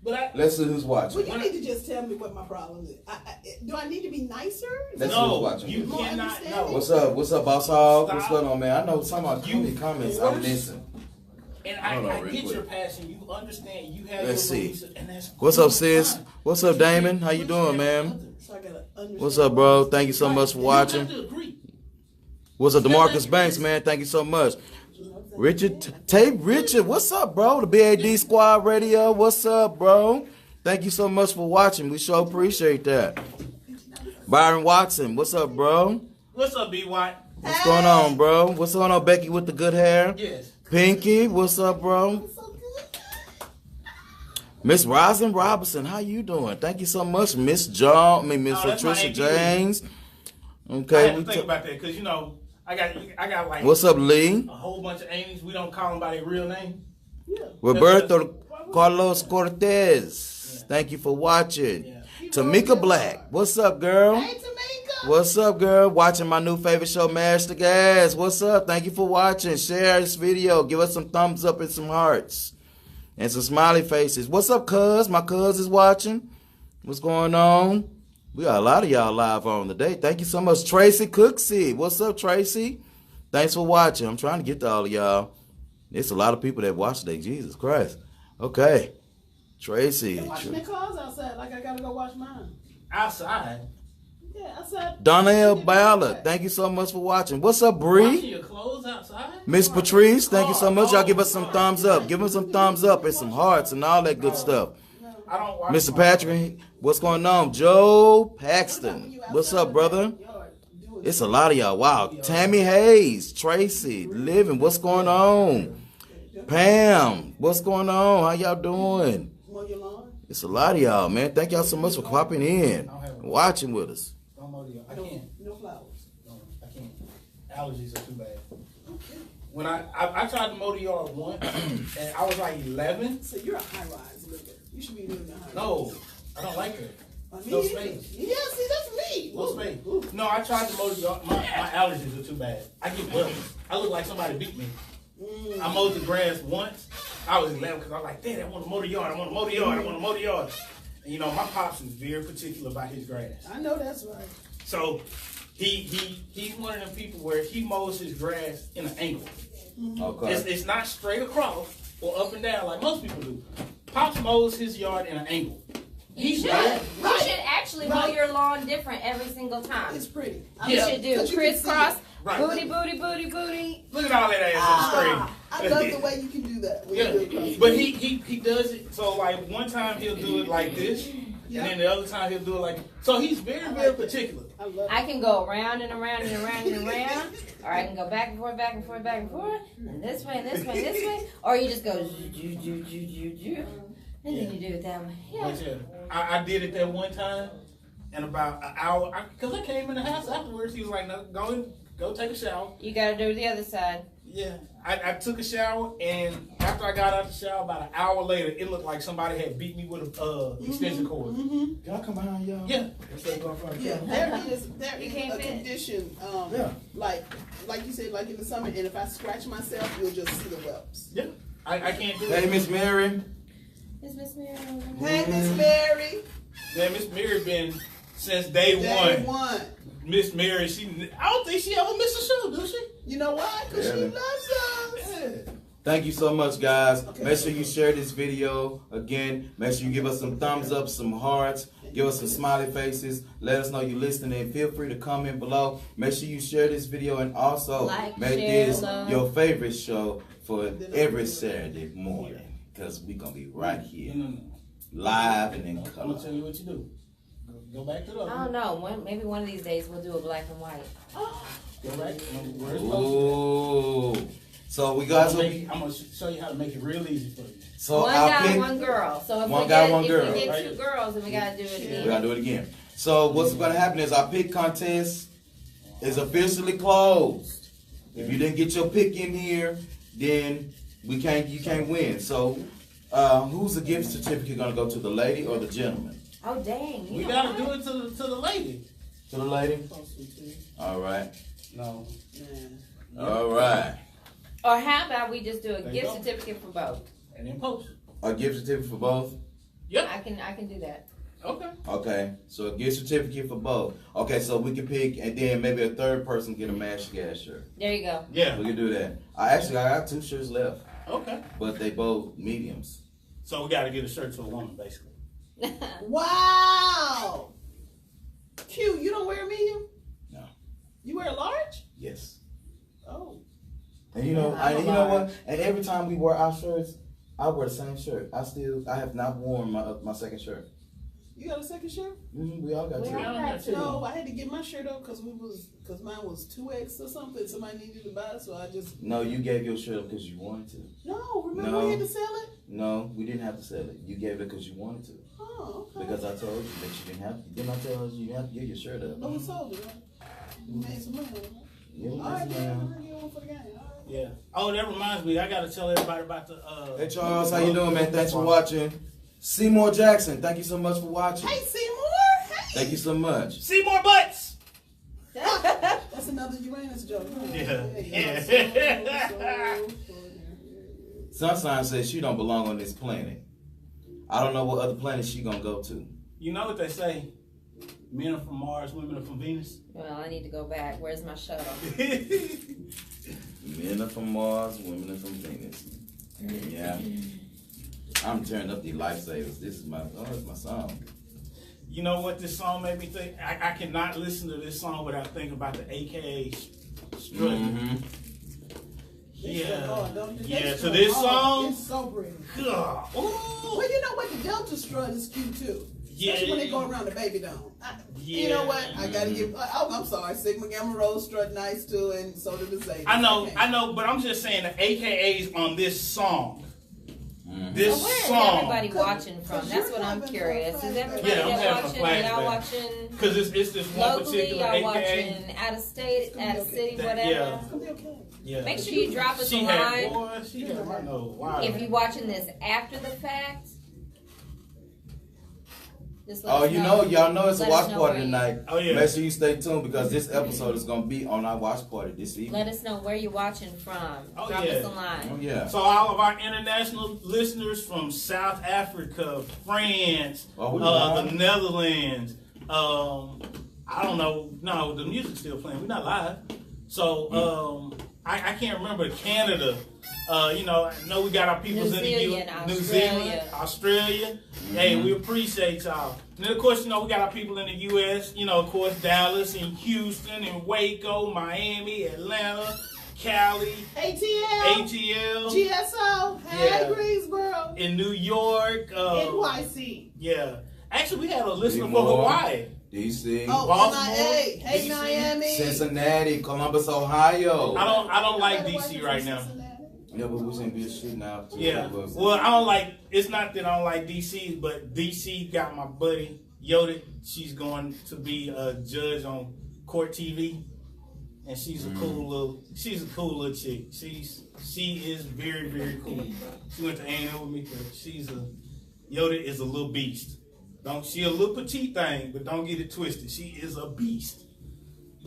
But let's see who's watching. Well, you need to just tell me what my problem is. Do I need to be nicer? Let's see who's watching. You cannot. No. What's up? What's up, Boss Hog? What's going on, man? I know some of you comments. I'm listening. And I get your passion. You understand. You have Let's your see. beliefs, and that's What's up, sis? What's up, Damon? How you doing, man? What's up, bro? Thank you so much for watching. What's up, DeMarcus Banks, man? Thank you so much. Richard, Tape Richard, what's up, bro? The BAD Squad Radio, what's up, bro? Thank you so much for watching. We sure appreciate that. Byron Watson, what's up, bro? What's up, B. White? What's going on, bro? What's going on, Becky with the good hair? Yes. Pinky, what's up, bro? Miss Rosin Robinson, how you doing? Thank you so much, Miss Patricia James. Okay, I had to think about that because I got like. What's up, Lee? A whole bunch of Amy's. We don't call them by their real name. Yeah. Roberto Carlos Cortez. Yeah. Thank you for watching. Yeah. Tamika Black, what's up, girl? Hey, Tamika. What's up, girl? Watching my new favorite show, Mash the Gas. What's up? Thank you for watching. Share this video. Give us some thumbs up and some hearts. And some smiley faces. What's up, cuz? My cuz is watching. What's going on? We got a lot of y'all live on today. Thank you so much. Tracy Cooksey. What's up, Tracy? Thanks for watching. I'm trying to get to all of y'all. There's a lot of people that watch today. Jesus Christ. Okay. Tracy. You're washing their cars outside like I got to go wash mine. Outside? Yeah, outside. Donnell Ballard. Thank you so much for watching. What's up, Bree? Washing your clothes outside? Miss Patrice, thank you so much. Y'all give us some thumbs up. Give us some thumbs up and some hearts and all that good stuff. I don't watch Mr. Patrick, what's going on? Joe Paxton, what's up, brother? It's a lot of y'all. Wow. Tammy Hayes, Tracy, Living, what's going on? Pam, what's going on? How y'all doing? It's a lot of y'all, man. Thank y'all so much for popping in, watching with us. I can't. No flowers. No, I can't. Allergies are too bad. When I tried to mow the yard once, and I was like 11. So you're a high-rise liver. You should be living in a high-rise. No, I don't like that. No space. Yeah, see, that's me. No space. No, I tried to mow the yard. My allergies are too bad. I get welts. I look like somebody beat me. I mowed the grass once. I was 11 because I was like, Dad, I want to mow the yard. I want to mow the yard. I want to mow the yard. And my pops is very particular about his grass. I know that's right. So he's one of them people where he mows his grass in an angle. Okay. It's not straight across or up and down like most people do. Pops mows his yard in an angle. You should actually mow your lawn different every single time. It's pretty. You should do crisscross, right. booty, booty, booty, booty. Look at all that ass on the screen. I love the way you can do that. Yeah, but he does it. So like one time he'll do it like this, and then the other time he'll do it like. So he's very particular. I can go around and around and around and around, or I can go back and forth, back and forth, back and forth, and this way and this way and this way, or you just go and then you do it that way. Yeah. I did it that one time, and about an hour, because I came in the house afterwards. He was like, "No, go take a shower." You gotta do the other side. Yeah, I took a shower, and after I got out the shower, about an hour later, it looked like somebody had beat me with a extension cord. Can I come behind y'all? Yeah. There is a condition, like you said, like in the summer, and if I scratch myself, you'll just see the whelps. Yeah, I can't do it. Hey, Miss Mary. Is Miss Mary? Hey, Miss Mary. Yeah, Miss Mary been since day one. Miss Mary, I don't think she ever missed a show, does she? You know why? Because she loves us. Yeah. Thank you so much, guys. Okay. Make sure you share this video. Again, make sure you give us some thumbs up, some hearts. Give us some smiley faces. Let us know you're listening. And feel free to comment below. Make sure you share this video and also make this your favorite show for every Saturday morning. Because we're going to be right here. Live and in color. I'm going to tell you what you do. Go back to the other. I don't know. Maybe one of these days we'll do a black and white. Go back. Ooh. So we guys I'm going to show you how to make it real easy for you. So one guy, one girl. So if we get two girls, then we got to do it again. We got to do it again. So what's going to happen is our pick contest is officially closed. If you didn't get your pick in here, then you can't win. So who's the gift certificate going to go to, the lady or the gentleman? Oh, dang. We got to do it to the lady. To the lady? All right. No. All right. Or how about we just do a gift certificate for both? And then post it. A gift certificate for both? Yep. I can do that. Okay. Okay. So a gift certificate for both. Okay, so we can pick, and then maybe a third person get a Mash Gas shirt. There you go. Yeah. We can do that. I got 2 shirts left. Okay. But they both mediums. So we got to get a shirt to a woman, basically. Wow. Q, you don't wear a medium? No. You wear a large? Yes. Oh. And you know what? And every time we wear our shirts, I wear the same shirt. I have not worn my second shirt. You got a second shirt? We all got shirts. No, I had to get my shirt up because mine was 2X or something. Somebody needed to buy it, so I just. No, you gave your shirt up because you wanted to. No, remember we had to sell it? No, we didn't have to sell it. You gave it because you wanted to. Oh, okay. Because I told you that you didn't have to. Didn't I tell you didn't have to give your shirt up? No, we sold it, right? We made some money on it. Yeah, All right, man. Get one for the game. Yeah. Oh, that reminds me. I gotta tell everybody about the. Hey Charles, how you doing, man? Thanks for watching. Seymour Jackson, thank you so much for watching. Hey, Seymour. Hey. Thank you so much. Seymour Butts. That's another Uranus joke. Yeah. Sunshine says she don't belong on this planet. I don't know what other planet she gonna go to. You know what they say? Men are from Mars, women are from Venus. Well, I need to go back. Where's my shuttle? Men are from Mars, women are from Venus. Yeah. I'm turning up the lifesavers. This is my song. You know what this song made me think? I cannot listen to this song without thinking about the AKA strut. Mm-hmm. Yeah. So this song. It's so pretty. God. Well, you know what? The Delta strut is cute too. Especially when they go around the baby dome. You know what? I gotta give. I'm sorry. Sigma Gamma Rho strut nice too, and so do the Zeta. I know, but I'm just saying the AKAs on this song. This so where is song. everybody watching from? That's what I'm curious. Is everybody watching? Y'all watching? Because it's this one locally, particular y'all AKA. watching out of state, out of city, whatever. Yeah. Make sure you drop us a line. If you're watching this after the fact. Y'all know it's a watch party tonight. Oh, yeah. Make sure you stay tuned because this episode is going to be on our watch party this evening. Let us know where you're watching from. Oh, Drop yeah. us a line. Oh, yeah. So all of our international listeners from South Africa, France, the Netherlands, I don't know. No, the music's still playing. We're not live. So I can't remember Canada. I know we got our peoples in the U.S., New Zealand, Australia. Hey, we appreciate y'all. And then, of course, we got our people in the U.S., of course, Dallas and Houston and Waco, Miami, Atlanta, Cali, ATL, GSO, Greensboro, in New York, NYC. Yeah. Actually, we had a listener from Hawaii. DC, Baltimore, hey Miami, Cincinnati, Columbus, Ohio. I don't like DC right now. Yeah, but we're saying good shit now. Yeah. Well, I don't like. It's not that I don't like DC, but DC got my buddy Yoda. She's going to be a judge on Court TV, and she's a cool little chick. She is very, very cool. She went to A&M with me, but Yoda is a little beast. She a little petite thing, but don't get it twisted. She is a beast.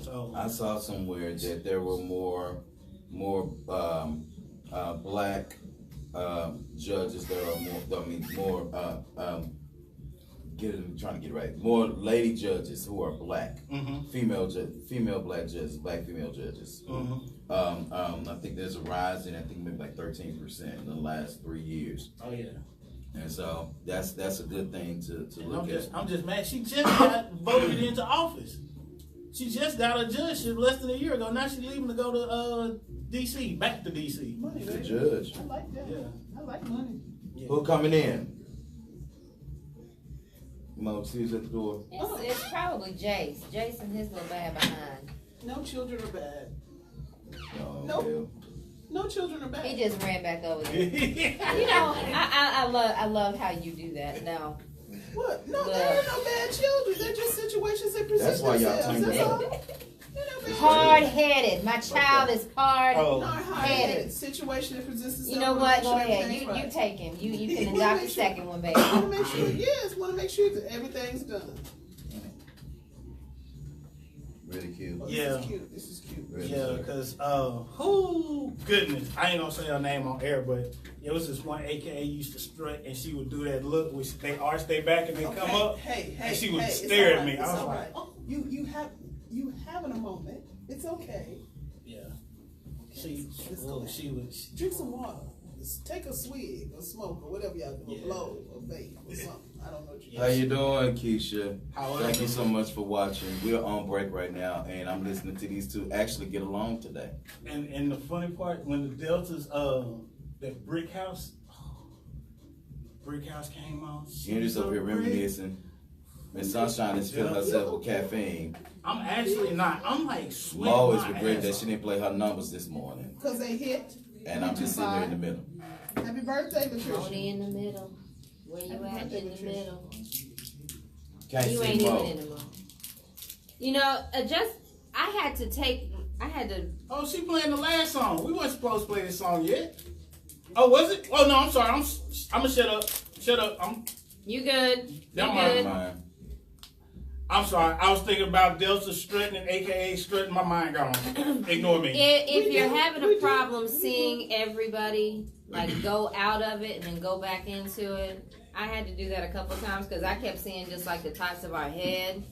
So I saw somewhere that there were more black judges. There are trying to get it right. More lady judges who are black, female black judges, black female judges. I think there's a rise in maybe like 13% in the last 3 years. Oh yeah. And so that's a good thing to look at. I'm just mad. She just got voted into office. She just got a judgeship less than a year ago. Now she's leaving to go to D.C. Back to D.C. Money, The judge. I like that. Yeah. I like money. Yeah. Who coming in? Mo, see who's at the door. It's probably Jace. Jason, his little bad behind. No children are bad. Oh, Nope. hell. No children are bad. He just ran back over there. I love how you do that. No. What? No, there are no bad children. They're just situations that present That's why y'all themselves. tangled That's up. all. Hard-headed. My child is hard-headed. Not hard-headed. Situation that presents itself. You know what? Go ahead. everything's You right. take him. You can adopt the second one, baby. Want to make sure? Yes, want to make sure that everything's done. Really cute. Oh, Yeah. This is cute. This is cute. Really Yeah, cute. because, goodness, I ain't gonna say her name on air, but it was this one AKA used to strut, and she would do that look, which they arch their back and they come up, and she would stare at me. I was like, oh, you having a moment. It's okay. yeah. She was. Drink some water. Just take a swig or smoke or whatever y'all do, or blow or vape or something. I don't know what you How you doing, Keisha? How Thank you so much for watching. We're on break right now, and I'm listening to these two actually get along today. And the funny part, when the Deltas, that brick house, Brick House came on. You're just up here reminiscing. Miss Sunshine is filling herself with caffeine. I'm actually not. I'm like sweating. Mo is regretting that she didn't play her numbers this morning. Because they hit. And I'm just sitting there in the middle. Happy birthday, Patricia. Only in the middle. Where you at in the middle? Can't You see ain't Mo. even in the middle. You know, I had to. Oh, she playing the last song. We weren't supposed to play this song yet. Oh, was it? Oh no, I'm sorry. I'm gonna shut up. Shut up. You good? You Never good? Mine. I'm sorry. I was thinking about Delta strutting, aka strutting. My mind gone. Ignore me. If you're having a problem seeing everybody like go out of it and then go back into it, I had to do that a couple of times because I kept seeing just like the tops of our head.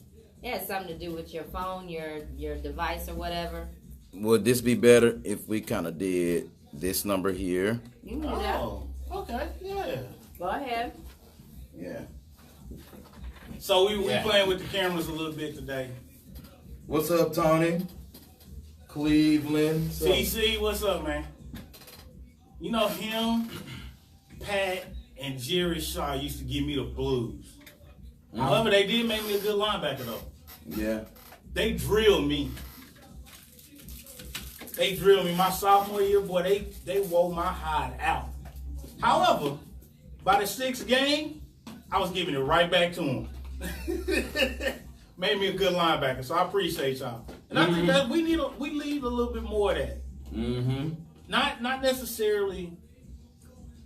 It has something to do with your phone, your device, or whatever. Would this be better if we kind of did this number here? You can do that. Oh, okay, yeah. Go ahead. Yeah. So we playing with the cameras a little bit today. What's up, Tony? Cleveland. TC, what's up, man? You know him, Pat, and Jerry Shaw used to give me the blues. Mm-hmm. However, they did make me a good linebacker though. Yeah. They drilled me. My sophomore year, boy, they wore my hide out. However, by the sixth game, I was giving it right back to them. Made me a good linebacker, so I appreciate y'all. And I think that we need a little bit more of that. Mm-hmm. Not necessarily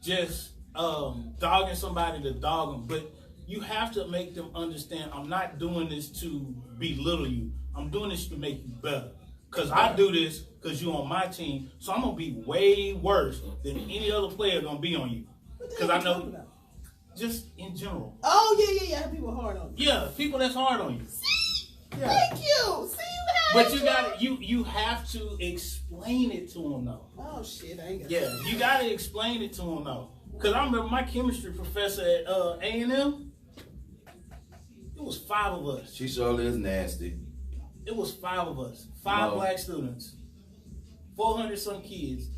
just dogging somebody to dog them, but you have to make them understand I'm not doing this to belittle you. I'm doing this to make you better. Because I do this because you're on my team, so I'm going to be way worse than any other player going to be on you. Because I know, just in general. Oh, yeah. People hard on you. Yeah, people that's hard on you. Yeah. Thank you. See, But you have to explain it to them, though. Oh, shit, I ain't got Yeah, you got to explain it to them, though. Because I remember my chemistry professor at A&M, it was 5 of us. She surely is nasty. It was 5 of us. 5 black students. 400 some kids.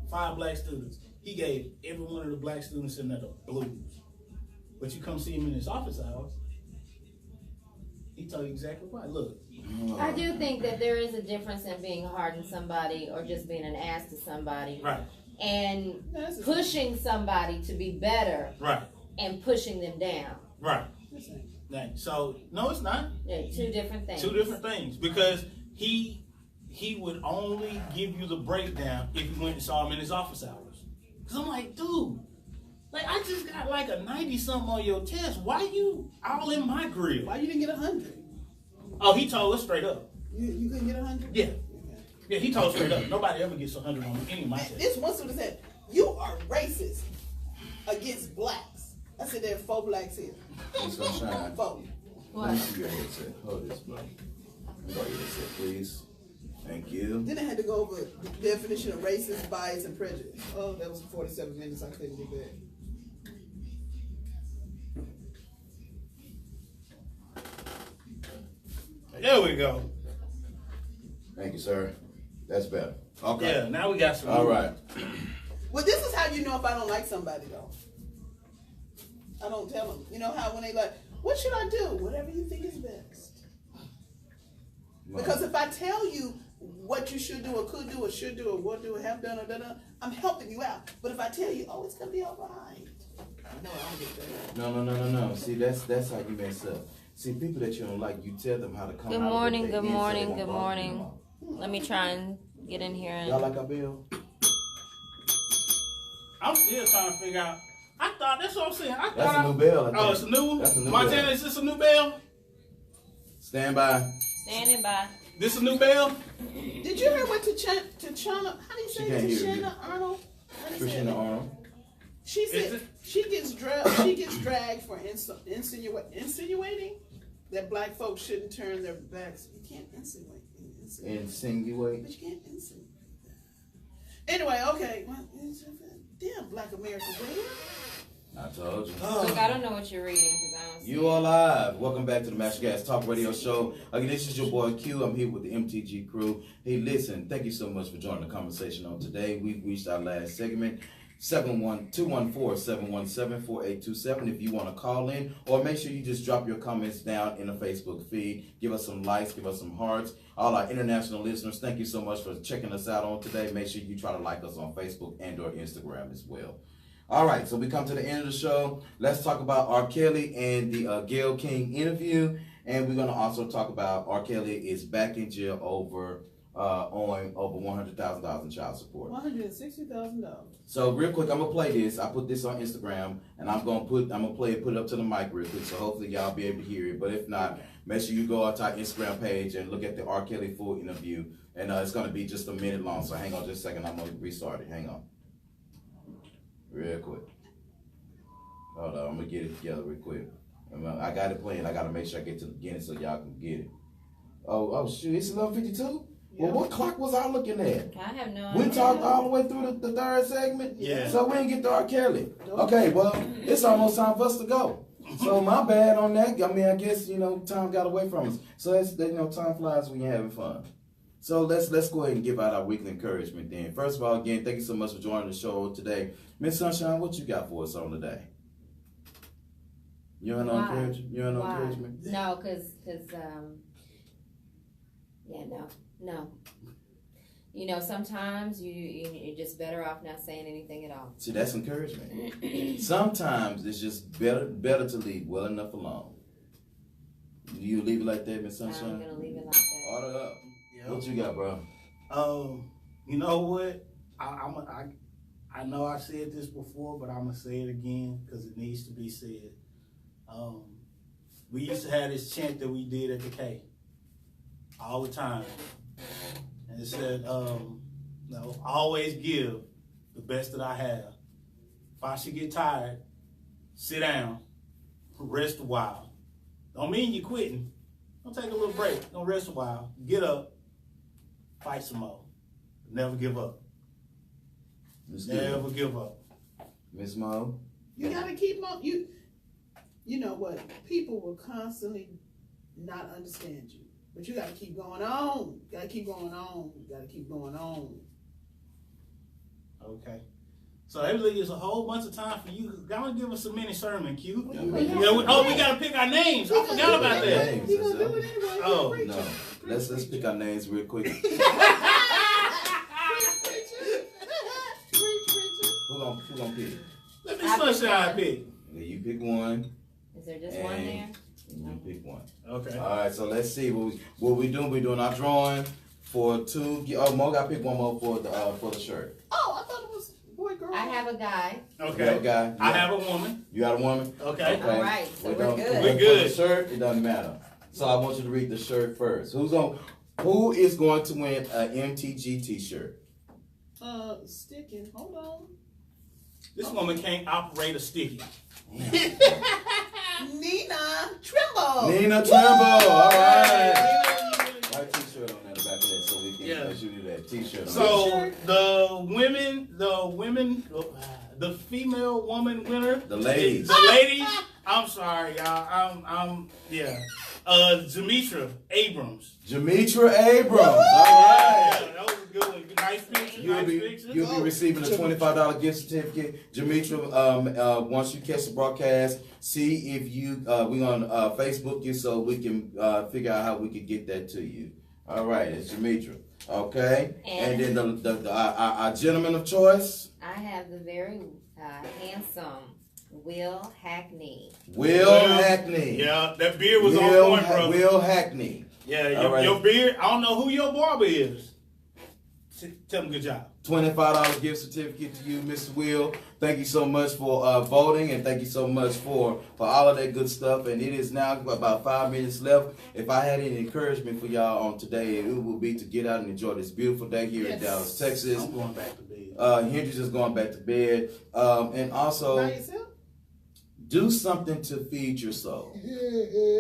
5 black students. He gave every one of the black students in there the blues. But you come see him in his office hours, he told you exactly why. Look. I do think that there is a difference in being hard on somebody or just being an ass to somebody. Right. And pushing somebody to be better. Right. And pushing them down. Right. So, no, it's not. Yeah, 2 different things. 2 different things. Because he would only give you the breakdown if you went and saw him in his office hours. Because I'm like, dude, like I just got like a 90-something on your test. Why you all in my grill? Why you didn't get 100? Oh, he told us straight up. You couldn't get 100? Yeah. Yeah, he told us straight up. Nobody ever gets 100 on any of my tests. This one student said, you are racist against blacks. I said, there are 4 blacks here. It's gonna shine. 4. Let me see your headset. Hold this, bro. Hold your headset, please. Thank you. Then I had to go over the definition of racist, bias, and prejudice. Oh, that was 47 minutes. I couldn't do that. There we go. Thank you, sir. That's better. Okay. Yeah, now we got some. All right. Well, this is how you know if I don't like somebody, though. I don't tell them. You know how when they like, what should I do? Whatever you think is best. Because if I tell you what you should do or could do or should do or will do or have done or da-da, I'm helping you out. But if I tell you, oh, it's going to be all right. No, I don't get that. No. See, that's how you mess up. See, people that you don't like, you tell them how to come Good out morning, with their good head so they morning, won't good bother you morning. no more. Let me try and get in here. Y'all like our bill? I'm still trying to figure out. I thought, that's what I'm saying. That's a new bell. I think. Oh, it's a new one? That's a new Montana, bell. is this a new bell? Stand by. Standing by. This a new bell? Did you hear what Tachana, how do you say She can't hear you. Tachana Arnold? Trisha Arnold. She said she gets dragged for insinuating that black folks shouldn't turn their backs. You can't insinuate. Insinuate. But you can't insinuate. Anyway, okay. Damn, black America, where? I told you. Look, I don't know what you're reading because I don't see You are live. Welcome back to the Master Gas Talk Radio Show. Again, this is your boy Q. I'm here with the MTG crew. Hey, listen, thank you so much for joining the conversation on today. We've reached our last segment. 214-717-4827 if you want to call in, or make sure you just drop your comments down in the Facebook feed. Give us some likes, give us some hearts. All our international listeners, thank you so much for checking us out on today. Make sure you try to like us on Facebook and or Instagram as well. All right, so we come to the end of the show. Let's talk about R. Kelly and the Gayle King interview, and we're going to also talk about R. Kelly is back in jail owing over $100,000 in child support. $160,000. So real quick, I'm gonna play this. I put this on Instagram, and I'm gonna put it up to the mic real quick. So hopefully y'all be able to hear it. But if not, make sure you go out to our Instagram page and look at the R. Kelly full interview. And it's gonna be just a minute long. So hang on just a second. I'm gonna restart it. Hang on, real quick. Hold on, I'm gonna get it together real quick. I got it playing. I gotta make sure I get to the beginning so y'all can get it. Oh shoot! It's 11:52. Well, what clock was I looking at? I have no We idea. talked all the way through the third segment. Yeah. So we didn't get to R. Kelly. Okay, well, it's almost time for us to go. So my bad on that. I mean, I guess, time got away from us. So that's, time flies when you're having fun. So let's go ahead and give out our weekly encouragement then. First of all, again, thank you so much for joining the show today. Miss Sunshine, what you got for us on today? You ain't no encouragement? You ain't no encouragement? No, because no. Sometimes you're just better off not saying anything at all. See, that's encouragement. Sometimes it's just better to leave well enough alone. You leave it like that, Miss Sunshine? I'm gonna leave it like that. Order up. Yep. What you got, bro? You know what? I know I said this before, but I'm gonna say it again because it needs to be said. We used to have this chant that we did at the K all the time. And it said, always give the best that I have. If I should get tired, sit down, rest a while. Don't mean you're quitting. Don't take a little break. Don't rest a while. Get up, fight some more. Never give up. Never give up. Miss Mo? You gotta keep on. You know what? People will constantly not understand you. But you gotta keep going on. You gotta keep going on. You gotta keep going on. Okay. So that leaves a whole bunch of time for you. Go and give us a mini sermon, Q. Yeah, we gotta pick our names. I forgot about that. You gonna do it anyway. Oh no. Let's pick our names real quick. Who gonna pick? Let me Sunshine pick. Yeah, you pick one. Is there just one there? You pick one. Okay. All right, so let's see what we doing. We doing our drawing for two. Oh, Mo got to pick one more for the shirt. Oh, I thought it was boy girl. I have a guy. Okay. You have a guy. I have a woman. You got a woman. Okay. All right, so we're good. We're good. For the shirt, it doesn't matter. So I want you to read the shirt first. Who is going to win an MTG T-shirt? Sticking. Hold on. This woman can't operate a sticky. Nina Trimble. Nina Trimble. All right. Write T-shirt on that, the back of that, so we can make sure you do that T-shirt. So the female woman winner. The ladies. The ladies. I'm sorry, y'all. I'm Jamitra Abrams. Jamitra Abrams. All right. Yeah, that was a good one. Nice picture. You'll be receiving a $25 gift certificate. Jamitra, once you catch the broadcast, see if we're gonna Facebook you so we can figure out how we can get that to you. All right, it's Jamitra. Okay, and then our gentleman of choice. I have the very handsome Will Hackney. Will Hackney. Yeah, that beard was on point, bro. Will Hackney. Yeah, your beard. I don't know who your barber is. Tell him good job. $25 gift certificate to you, Mr. Will. Thank you so much for voting, and thank you so much for all of that good stuff. And it is now about 5 minutes left. If I had any encouragement for y'all on today, it would be to get out and enjoy this beautiful day here in Dallas, Texas. I'm going back to bed. Hendrix is going back to bed. And also, By yourself? do something to feed your soul.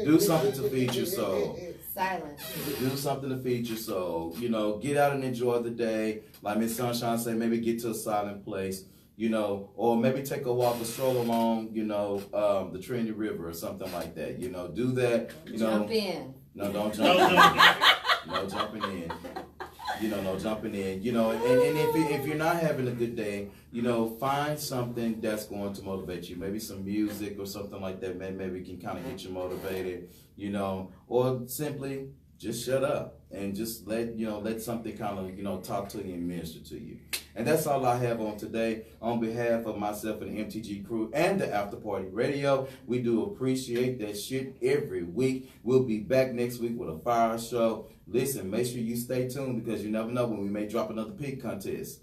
Do something to feed your soul. Silence. Do something to feed your soul. Get out and enjoy the day. Like Miss Sunshine said, maybe get to a silent place, or maybe take a walk or stroll along, the Trinity River or something like that. Do that. Jump in. No, don't jump in. No jumping in. no jumping in, and if you're not having a good day, find something that's going to motivate you. Maybe some music or something like that. Maybe can kind of get you motivated, or simply just shut up and just let something kind of, talk to you and minister to you. And that's all I have on today. On behalf of myself and the MTG crew and the After Party Radio, we do appreciate that shit every week. We'll be back next week with a fire show. Listen, make sure you stay tuned because you never know when we may drop another pig contest.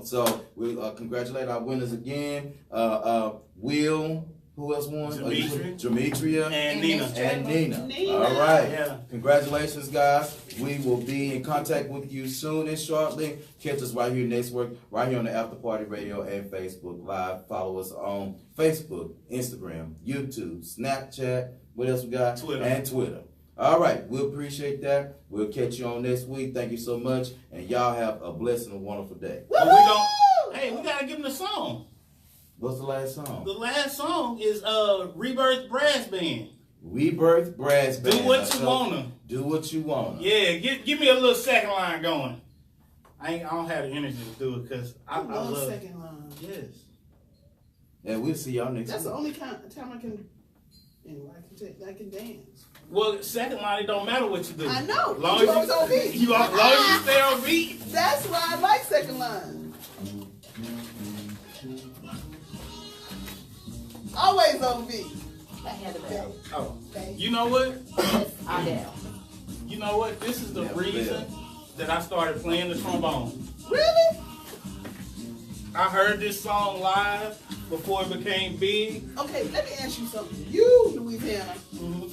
So we'll congratulate our winners again. Will. Who else won? Demetria and Nina. And Nina. All right. Yeah. Congratulations, guys. We will be in contact with you soon and shortly. Catch us right here next week, right here on the After Party Radio and Facebook Live. Follow us on Facebook, Instagram, YouTube, Snapchat. What else we got? Twitter. And Twitter. All right. We appreciate that. We'll catch you on next week. Thank you so much. And y'all have a blessed and wonderful day. We got to give them the song. What's the last song? The last song is Rebirth Brass Band. Rebirth Brass Band. Do what you wanna. Do what you wanna. Yeah, give me a little second line going. I don't have the energy to do it because I love second line. Yes. Yeah, we'll see y'all next That's week. the only time I can. Anyway, I can dance. Well, second line, it don't matter what you do. I know. Long You as always on beat. As long as you stay on beat. That's why I like second line. Always on beat. Ahead of it. Oh, you know what? Adele. You know what? This is the reason that I started playing the trombone. Really? I heard this song live before it became big. Okay, let me ask you something. You, Louisiana,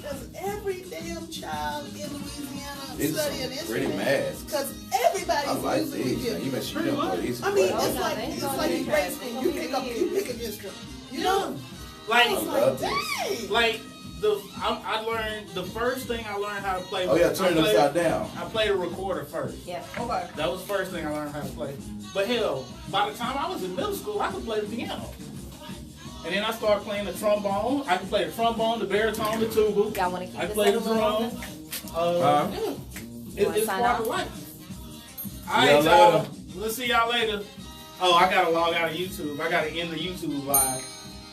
does every damn child in Louisiana study an instrument? Pretty mad. Because everybody's like musically these. gifted. You make sure you don't play these. I mean, classes. it's like in grade school. You pick an instrument. You know? Like, I was like, dang. like I learned the first thing I learned how to play. Oh yeah, turn it upside down. I played a recorder first. Yeah. Okay. That was the first thing I learned how to play. But hell, by the time I was in middle school, I could play the piano. And then I started playing the trombone. I could play the trombone, the baritone, the tuba. Y'all want to keep I this played the a little drum. longer? It's sign part off? of life. All right, y'all. We'll see y'all later. Oh, I gotta log out of YouTube. I gotta end the YouTube live.